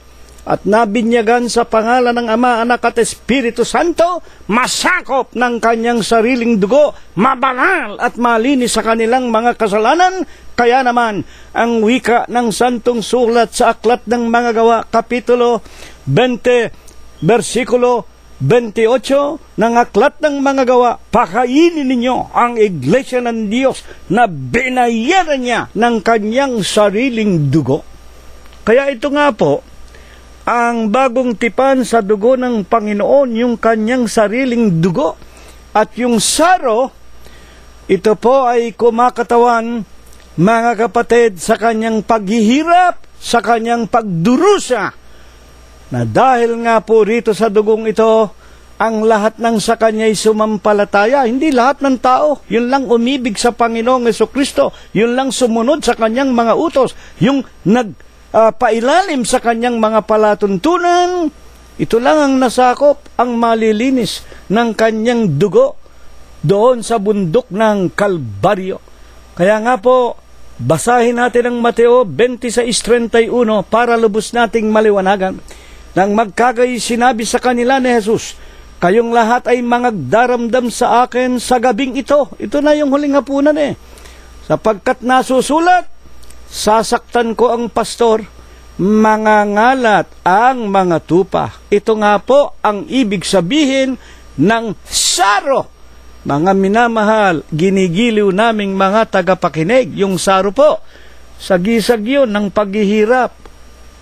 at nabinyagan sa pangalan ng Ama, Anak at Espiritu Santo, masakop ng kanyang sariling dugo, mabanal at malinis sa kanilang mga kasalanan. Kaya naman, ang wika ng Santong Sulat sa Aklat ng Mga Gawa, Kapitulo 20, versikulo 28 ng Aklat ng Mga Gawa, pakainin ninyo ang Iglesia ng Diyos na binayaran niya ng kanyang sariling dugo. Kaya ito nga po, ang bagong tipan sa dugo ng Panginoon, yung kanyang sariling dugo. At yung saro, ito po ay kumakatawan, mga kapatid, sa kanyang paghihirap, sa kanyang pagdurusa na dahil nga po rito sa dugong ito, ang lahat ng sa Kanya'y sumampalataya. Hindi lahat ng tao. Yun lang umibig sa Panginoong Jesucristo. Yun lang sumunod sa Kanyang mga utos. Yung nagpailalim sa Kanyang mga palatuntunan. Ito lang ang nasakop, ang malilinis ng Kanyang dugo doon sa bundok ng Kalbaryo. Kaya nga po, basahin natin ang Mateo 26:31 para lubos nating maliwanagan. Nang magkagay sinabi sa kanila ni Jesus, kayong lahat ay mangagdaramdam sa akin sa gabing ito. Ito na yung huling hapunan Sapagkat nasusulat, sasaktan ko ang pastor, mangangalat ang mga tupa. Ito nga po ang ibig sabihin ng saro. Mga minamahal, ginigiliw naming mga tagapakinig. Yung saro po, sagisag yun ng paghihirap,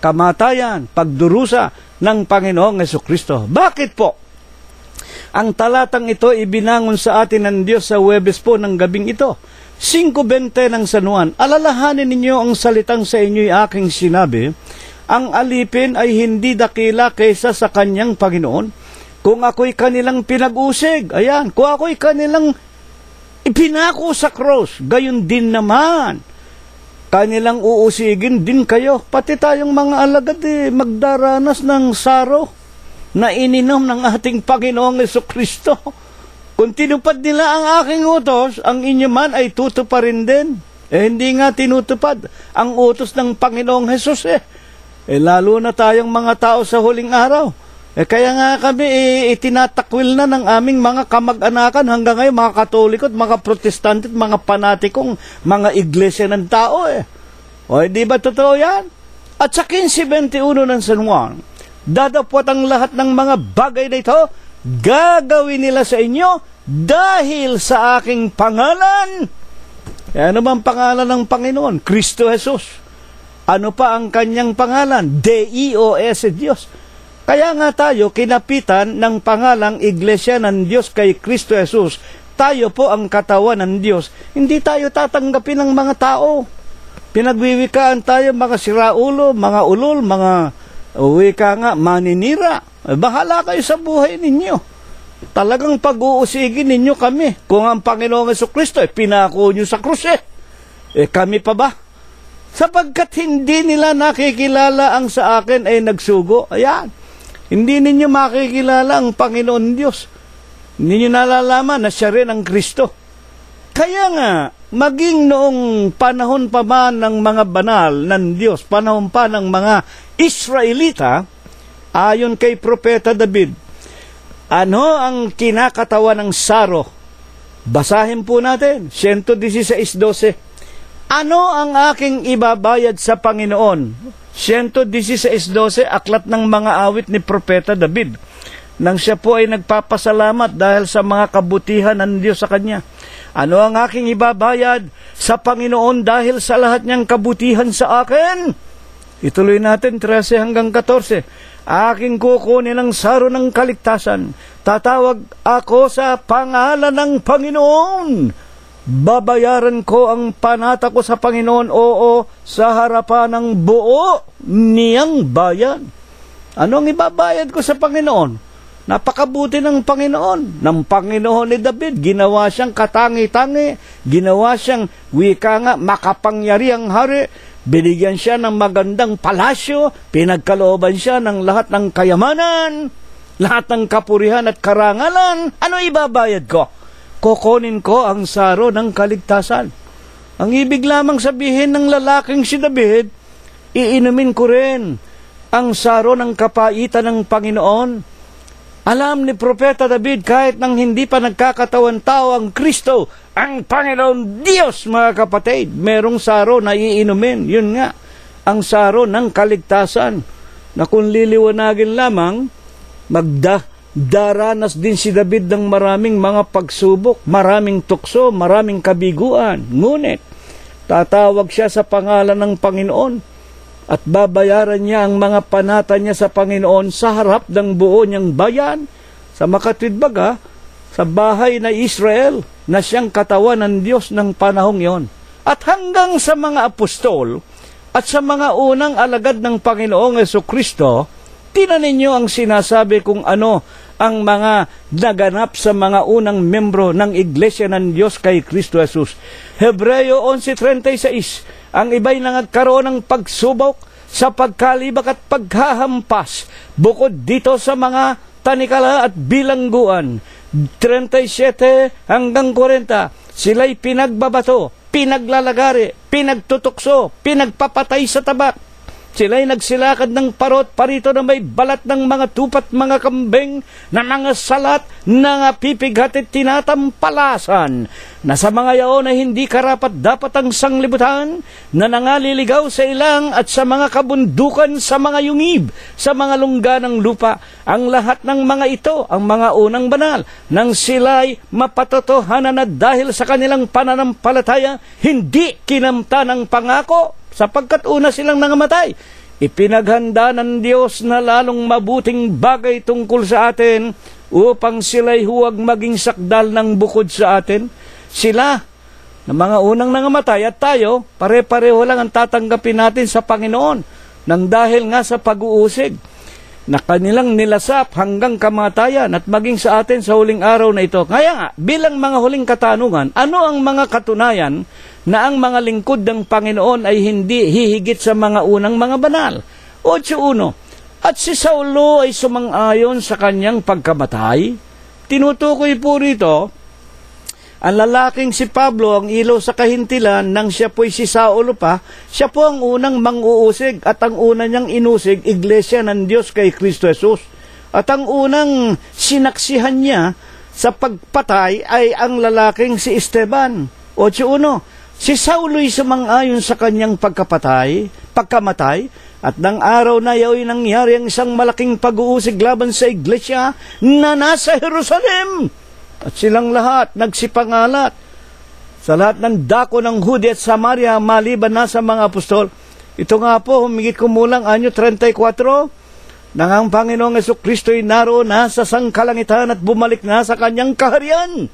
kamatayan, pagdurusa ng Panginoong Jesucristo. Bakit po? Ang talatang ito ibinangon sa atin ng Diyos sa Huwebes po ng gabing ito. 5:20 ng San Juan, alalahanin ninyo ang salitang sa inyo'y aking sinabi, ang alipin ay hindi dakila kaysa sa kanyang Panginoon. Kung ako'y kanilang pinag-usig, ayan, kung ako'y kanilang ipinako sa cross, gayon din naman, kanilang uusigin din kayo. Pati tayong mga alagad magdaranas ng saro na ininom ng ating Panginoong Jesucristo. Kung tinupad nila ang aking utos, ang inyo man ay tutuparin din. Hindi nga tinutupad ang utos ng Panginoong Jesus lalo na tayong mga tao sa huling araw. Kaya nga kami itinatakwil na ng aming mga kamag-anakan hanggang ngayon, mga Katoliko at mga Protestante at mga panatikong mga iglesia ng tao di ba totoo yan? At sa 15:21 ng San Juan, dadapwat ang lahat ng mga bagay na ito, gagawin nila sa inyo dahil sa aking pangalan. Ano bang pangalan ng Panginoon? Kristo Jesus. Ano pa ang kanyang pangalan? Deus, Diyos. Kaya nga tayo kinapitan ng pangalang Iglesia ng Diyos kay Kristo Jesus. Tayo po ang katawan ng Diyos. Hindi tayo tatanggapin ng mga tao. Pinagwiwikaan tayo mga siraulo, mga ulol, mga wika nga, maninira. Bahala kayo sa buhay ninyo. Talagang pag-uusigin ninyo kami. Kung ang Panginoong Jesucristo pinako nyo sa krus kami pa ba? Sapagkat hindi nila nakikilala ang sa akin ay nagsugo. Ayan. Hindi ninyo makikilala ang Panginoon Diyos. Hindi nyo nalalaman na siya rin ang Kristo. Kaya nga, maging noong panahon pa ba ng mga banal ng Diyos, panahon pa ng mga Israelita, ayon kay Propeta David, ano ang kinakatawan ng saro? Basahin po natin, 116:12. Ano ang aking ibabayad sa Panginoon? 116:12, aklat ng mga awit ni Propeta David. Nang siya po ay nagpapasalamat dahil sa mga kabutihan ng Diyos sa kanya. Ano ang aking ibabayad sa Panginoon dahil sa lahat niyang kabutihan sa akin? Ituloy natin 13-14. Aking kukunin ang saro ng kaligtasan. Tatawag ako sa pangalan ng Panginoon. Babayaran ko ang panata ko sa Panginoon, oo, sa harapan ng buo niyang bayan. Anong ibabayad ko sa Panginoon? Napakabuti ng Panginoon. Ng Panginoon ni David, ginawa siyang katangi-tangi, ginawa siyang wika nga, makapangyariang hari, binigyan siya ng magandang palasyo, pinagkalooban siya ng lahat ng kayamanan, lahat ng kapurihan at karangalan. Ano ibabayad ko? Kukunin ko ang saro ng kaligtasan. Ang ibig lamang sabihin ng lalaking si David, iinumin ko rin ang saro ng kapaitan ng Panginoon. Alam ni Propeta David, kahit nang hindi pa nagkakatawan tao ang Kristo, ang Panginoon Diyos, mga kapatid, merong saro na iinumin. Yun nga, ang saro ng kaligtasan, na kung liliwanagin lamang, daranas din si David ng maraming mga pagsubok, maraming tukso, maraming kabiguan. Ngunit, tatawag siya sa pangalan ng Panginoon at babayaran niya ang mga panata niya sa Panginoon sa harap ng buo niyang bayan, sa makatwidbaga, sa bahay na Israel, na siyang katawan ng Diyos ng panahong yon. At hanggang sa mga apostol at sa mga unang alagad ng Panginoong Jesucristo, Tinan ninyo ang sinasabi kung ano ang mga naganap sa mga unang membro ng Iglesia ng Diyos kay Kristo Jesus. Hebreo 11:36, ang iba'y nagkaroon ng pagsubok sa pagkalibak at paghahampas bukod dito sa mga tanikala at bilangguan. 37 hanggang 40, sila'y pinagbabato, pinaglalagari, pinagtutukso, pinagpapatay sa tabak. Sila'y nagsilakad ng parot-parito na may balat ng mga tupat, mga kambing, na mga salat, na pipighat at tinatampalasan, na sa mga yaon ay hindi karapat dapat ang sanglibutan, na nangaliligaw sa ilang at sa mga kabundukan, sa mga yungib, sa mga lungga ng lupa. Ang lahat ng mga ito, ang mga unang banal, nang sila'y mapatotohanan na dahil sa kanilang pananampalataya, hindi kinamta ng pangako, sapagkat una silang nangamatay. Ipinaghanda ng Diyos na lalong mabuting bagay tungkol sa atin upang sila'y huwag maging sakdal ng bukod sa atin. Sila, na mga unang nangamatay, at tayo, pare-pareho lang ang tatanggapin natin sa Panginoon nang dahil nga sa pag-uusig na kanilang nilasap hanggang kamatayan at maging sa atin sa huling araw na ito. Kaya nga, bilang mga huling katanungan, ano ang mga katunayan na ang mga lingkod ng Panginoon ay hindi hihigit sa mga unang mga banal? 8:1, at si Saulo ay sumang-ayon sa kanyang pagkamatay. Tinutukoy po rito ang lalaking si Pablo, ang ilaw sa kahintilan, nang siya po'y si Saulo pa, siya po ang unang mang-uusig at ang una niyang inusig, Iglesia ng Diyos kay Kristo Jesus. At ang unang sinaksihan niya sa pagpatay ay ang lalaking si Esteban. 8:1, si Saulo'y sumang-ayon sa kanyang pagkamatay, at ng araw na iyo'y nangyari ang isang malaking pag-uusig laban sa Iglesia na nasa Jerusalem. At silang lahat nagsipangalat sa lahat ng dako ng Hudea at Samaria maliban na sa mga apostol. Ito nga po, humigit kumulang anyo 34, nang ang Panginoong Jesucristo'y naroon na sa sangkalangitan at bumalik na sa kanyang kaharian.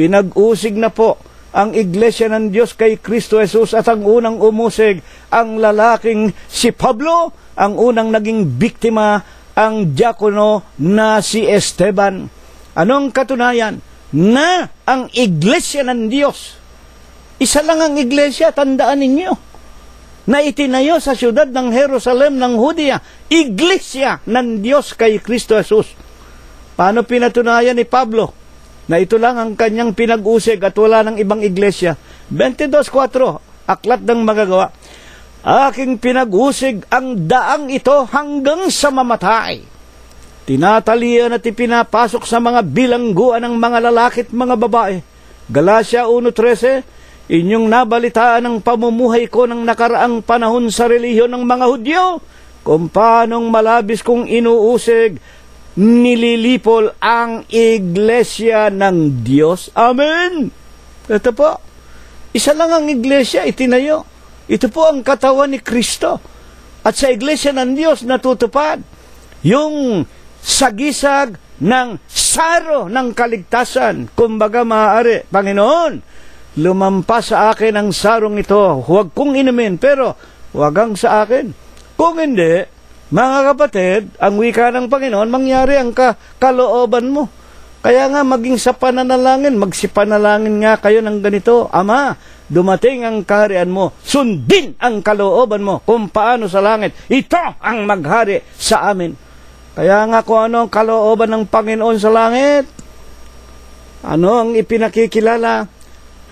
Pinag-usig na po ang Iglesia ng Diyos kay Kristo Jesus, at ang unang umusig ang lalaking si Pablo, ang unang naging biktima ang diakono na si Esteban. Anong katunayan? Na ang Iglesia ng Diyos, isa lang ang Iglesia, tandaan ninyo, na itinayo sa siyudad ng Jerusalem ng Hudea, Iglesia ng Diyos kay Kristo Jesus. Paano pinatunayan ni Pablo na ito lang ang kanyang pinag-usig at wala ng ibang iglesia? 22:4, aklat ng magagawa, aking pinag-usig ang daang ito hanggang sa mamatay. Tinatalian at ipinapasok sa mga bilangguan ng mga lalaki at mga babae. Galatia 1:13, inyong nabalitaan ang pamumuhay ko ng nakaraang panahon sa relihiyon ng mga Hudyo, kung paanong malabis kong inuusig, nililipol ang Iglesia ng Diyos. Amen! Ito po, isa lang ang Iglesia itinayo. Ito po ang katawan ni Kristo. At sa Iglesia ng Diyos natutupad yung sagisag ng saro ng kaligtasan. Kumbaga maaari, Panginoon, lumampas sa akin ang sarong ito, huwag kong inumin, pero huwag ang sa akin. Kung hindi, mga kapatid, ang wika ng Panginoon, mangyari ang kalooban mo. Kaya nga maging sa pananalangin, magsipanalangin nga kayo ng ganito, Ama, dumating ang kaharian mo, sundin ang kalooban mo kung paano sa langit, ito ang maghari sa amin. Kaya nga kung ano ang kalooban ng Panginoon sa langit, ano ang ipinakikilala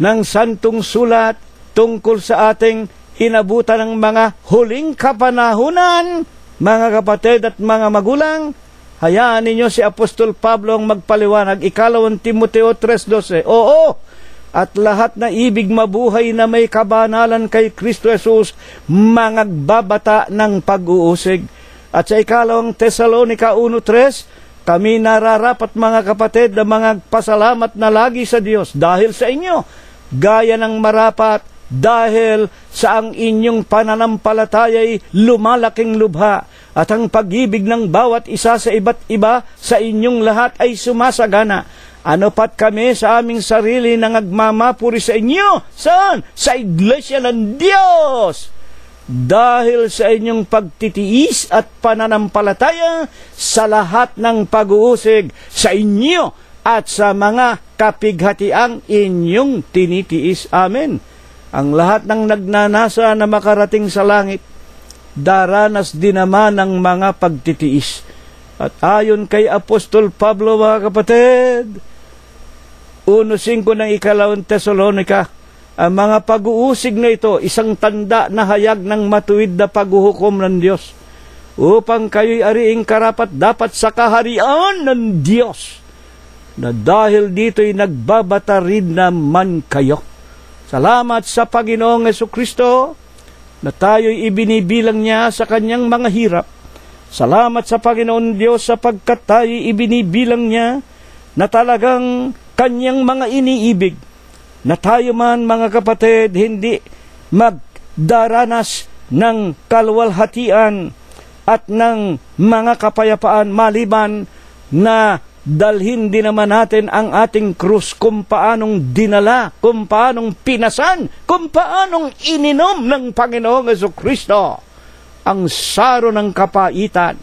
ng santong sulat tungkol sa ating inabutan ng mga huling kapanahunan, mga kapatid at mga magulang. Hayaan ninyo si Apostol Pablo ang magpaliwanag, 2 Timoteo 3:12. Oo, at lahat na ibig mabuhay na may kabanalan kay Kristo Jesus, mangagbabata ng pag-uusig. At sa 2 Tesalonica 1:3, kami nararapat mga kapatid na mga pasalamat na lagi sa Diyos dahil sa inyo, gaya ng marapat dahil sa ang inyong pananampalataya'y lumalaking lubha at ang pag-ibig ng bawat isa sa iba't iba sa inyong lahat ay sumasagana. Ano pat kami sa aming sarili na nagmamapuri sa inyo? Saan? Sa Iglesia ng Diyos dahil sa inyong pagtitiis at pananampalataya sa lahat ng pag-uusig sa inyo at sa mga kapighatiang inyong tinitiis. Amen. Ang lahat ng nagnanasa na makarating sa langit, daranas din naman ng mga pagtitiis. At ayon kay Apostol Pablo, mga kapatid, 1:5 ng 2 Tesalonica, ang mga pag-uusig na ito, isang tanda na hayag ng matuwid na paghuhukom ng Diyos, upang kayo'y ariing karapat dapat sa kaharian ng Diyos, na dahil dito'y nagbabata rin naman kayo. Salamat sa Panginoong Jesucristo na tayo'y ibinibilang niya sa kanyang mga hirap. Salamat sa Panginoon Diyos sapagkat tayo'y ibinibilang niya na talagang kanyang mga iniibig, na tayo man, mga kapatid, hindi magdaranas ng kalwalhatian at ng mga kapayapaan maliban na dalhin din naman natin ang ating krus, kung paanong dinala, kung paanong pinasan, kung paanong ininom ng Panginoong Jesucristo ang saro ng kapaitan.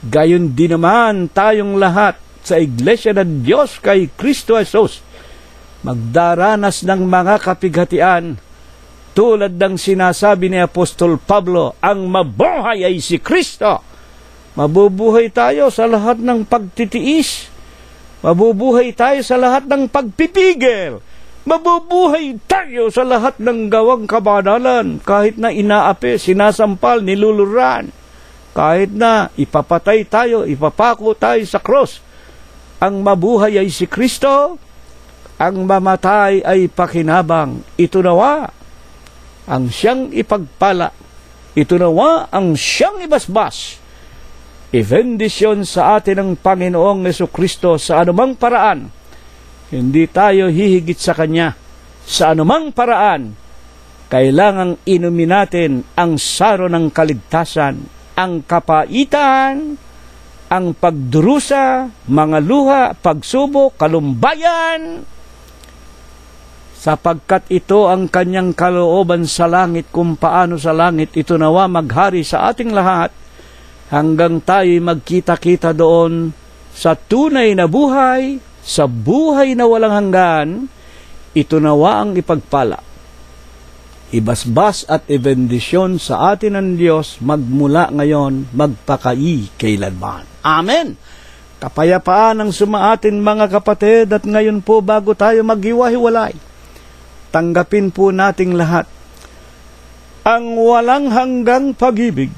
Gayon din naman tayong lahat sa Iglesia ng Diyos kay Kristo Jesus magdaranas ng mga kapighatian, tulad ng sinasabi ni Apostol Pablo, ang mabuhay ay si Kristo. Mabubuhay tayo sa lahat ng pagtitiis. Mabubuhay tayo sa lahat ng pagpipigil. Mabubuhay tayo sa lahat ng gawang kabanalan, kahit na inaapi, sinasampal, niluluran. Kahit na ipapatay tayo, ipapako tayo sa cross. Ang mabuhay ay si Kristo, ang mamatay ay pakinabang. Ito nawa ang siyang ipagpala. Ito nawa ang siyang ibasbas. Ibendisyon sa atin ng Panginoong Jesucristo sa anumang paraan. Hindi tayo hihigit sa Kanya. Sa anumang paraan, kailangang inumin natin ang saro ng kaligtasan, ang kapaitan, ang pagdurusa, mga luha, pagsubok, kalumbayan, sapagkat ito ang kanyang kalooban sa langit, kung paano sa langit ito nawa maghari sa ating lahat hanggang tayo'y magkita-kita doon sa tunay na buhay, sa buhay na walang hanggan. Ito nawa ang ipagpala, ibasbas at ibendisyon sa atin ng Diyos magmula ngayon, magpakai kailanman. Amen. Kapayapaan ang sumaatin, mga kapatid, at ngayon po bago tayo maghiwa-hiwalay, tanggapin po nating lahat ang walang hanggang pag-ibig,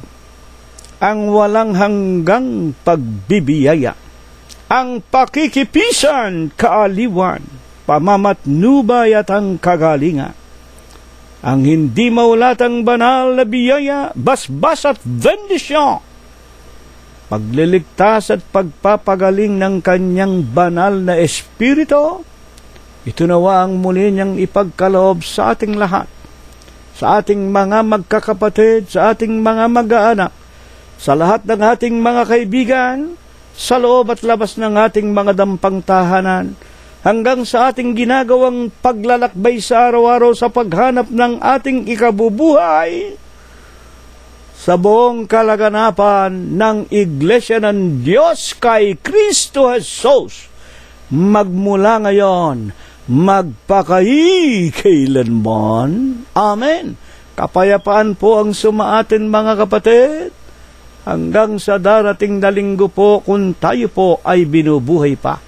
ang walang hanggang pagbibiyaya, ang pakikipisan, kaaliwan, pamamatnubay at ang kagalingan, ang hindi maulatang banal na biyaya, basbas at bendisyon, pagliligtas at pagpapagaling ng kanyang banal na espiritu. Ito nawa ang muli niyang ipagkaloob sa ating lahat, sa ating mga magkakapatid, sa ating mga mag-aanak, sa lahat ng ating mga kaibigan, sa loob at labas ng ating mga dampang tahanan, hanggang sa ating ginagawang paglalakbay sa araw-araw sa paghanap ng ating ikabubuhay, sa buong kalaganapan ng Iglesia ng Diyos kay Kristo Jesus, magmula ngayon, magpakai kailanman. Amen. Kapayapaan po ang sumaatin, mga kapatid, hanggang sa darating na linggo po, kung tayo po ay binubuhay pa.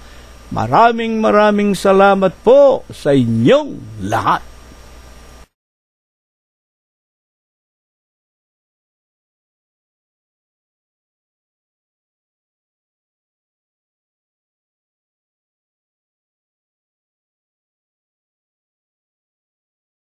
Maraming salamat po sa inyong lahat.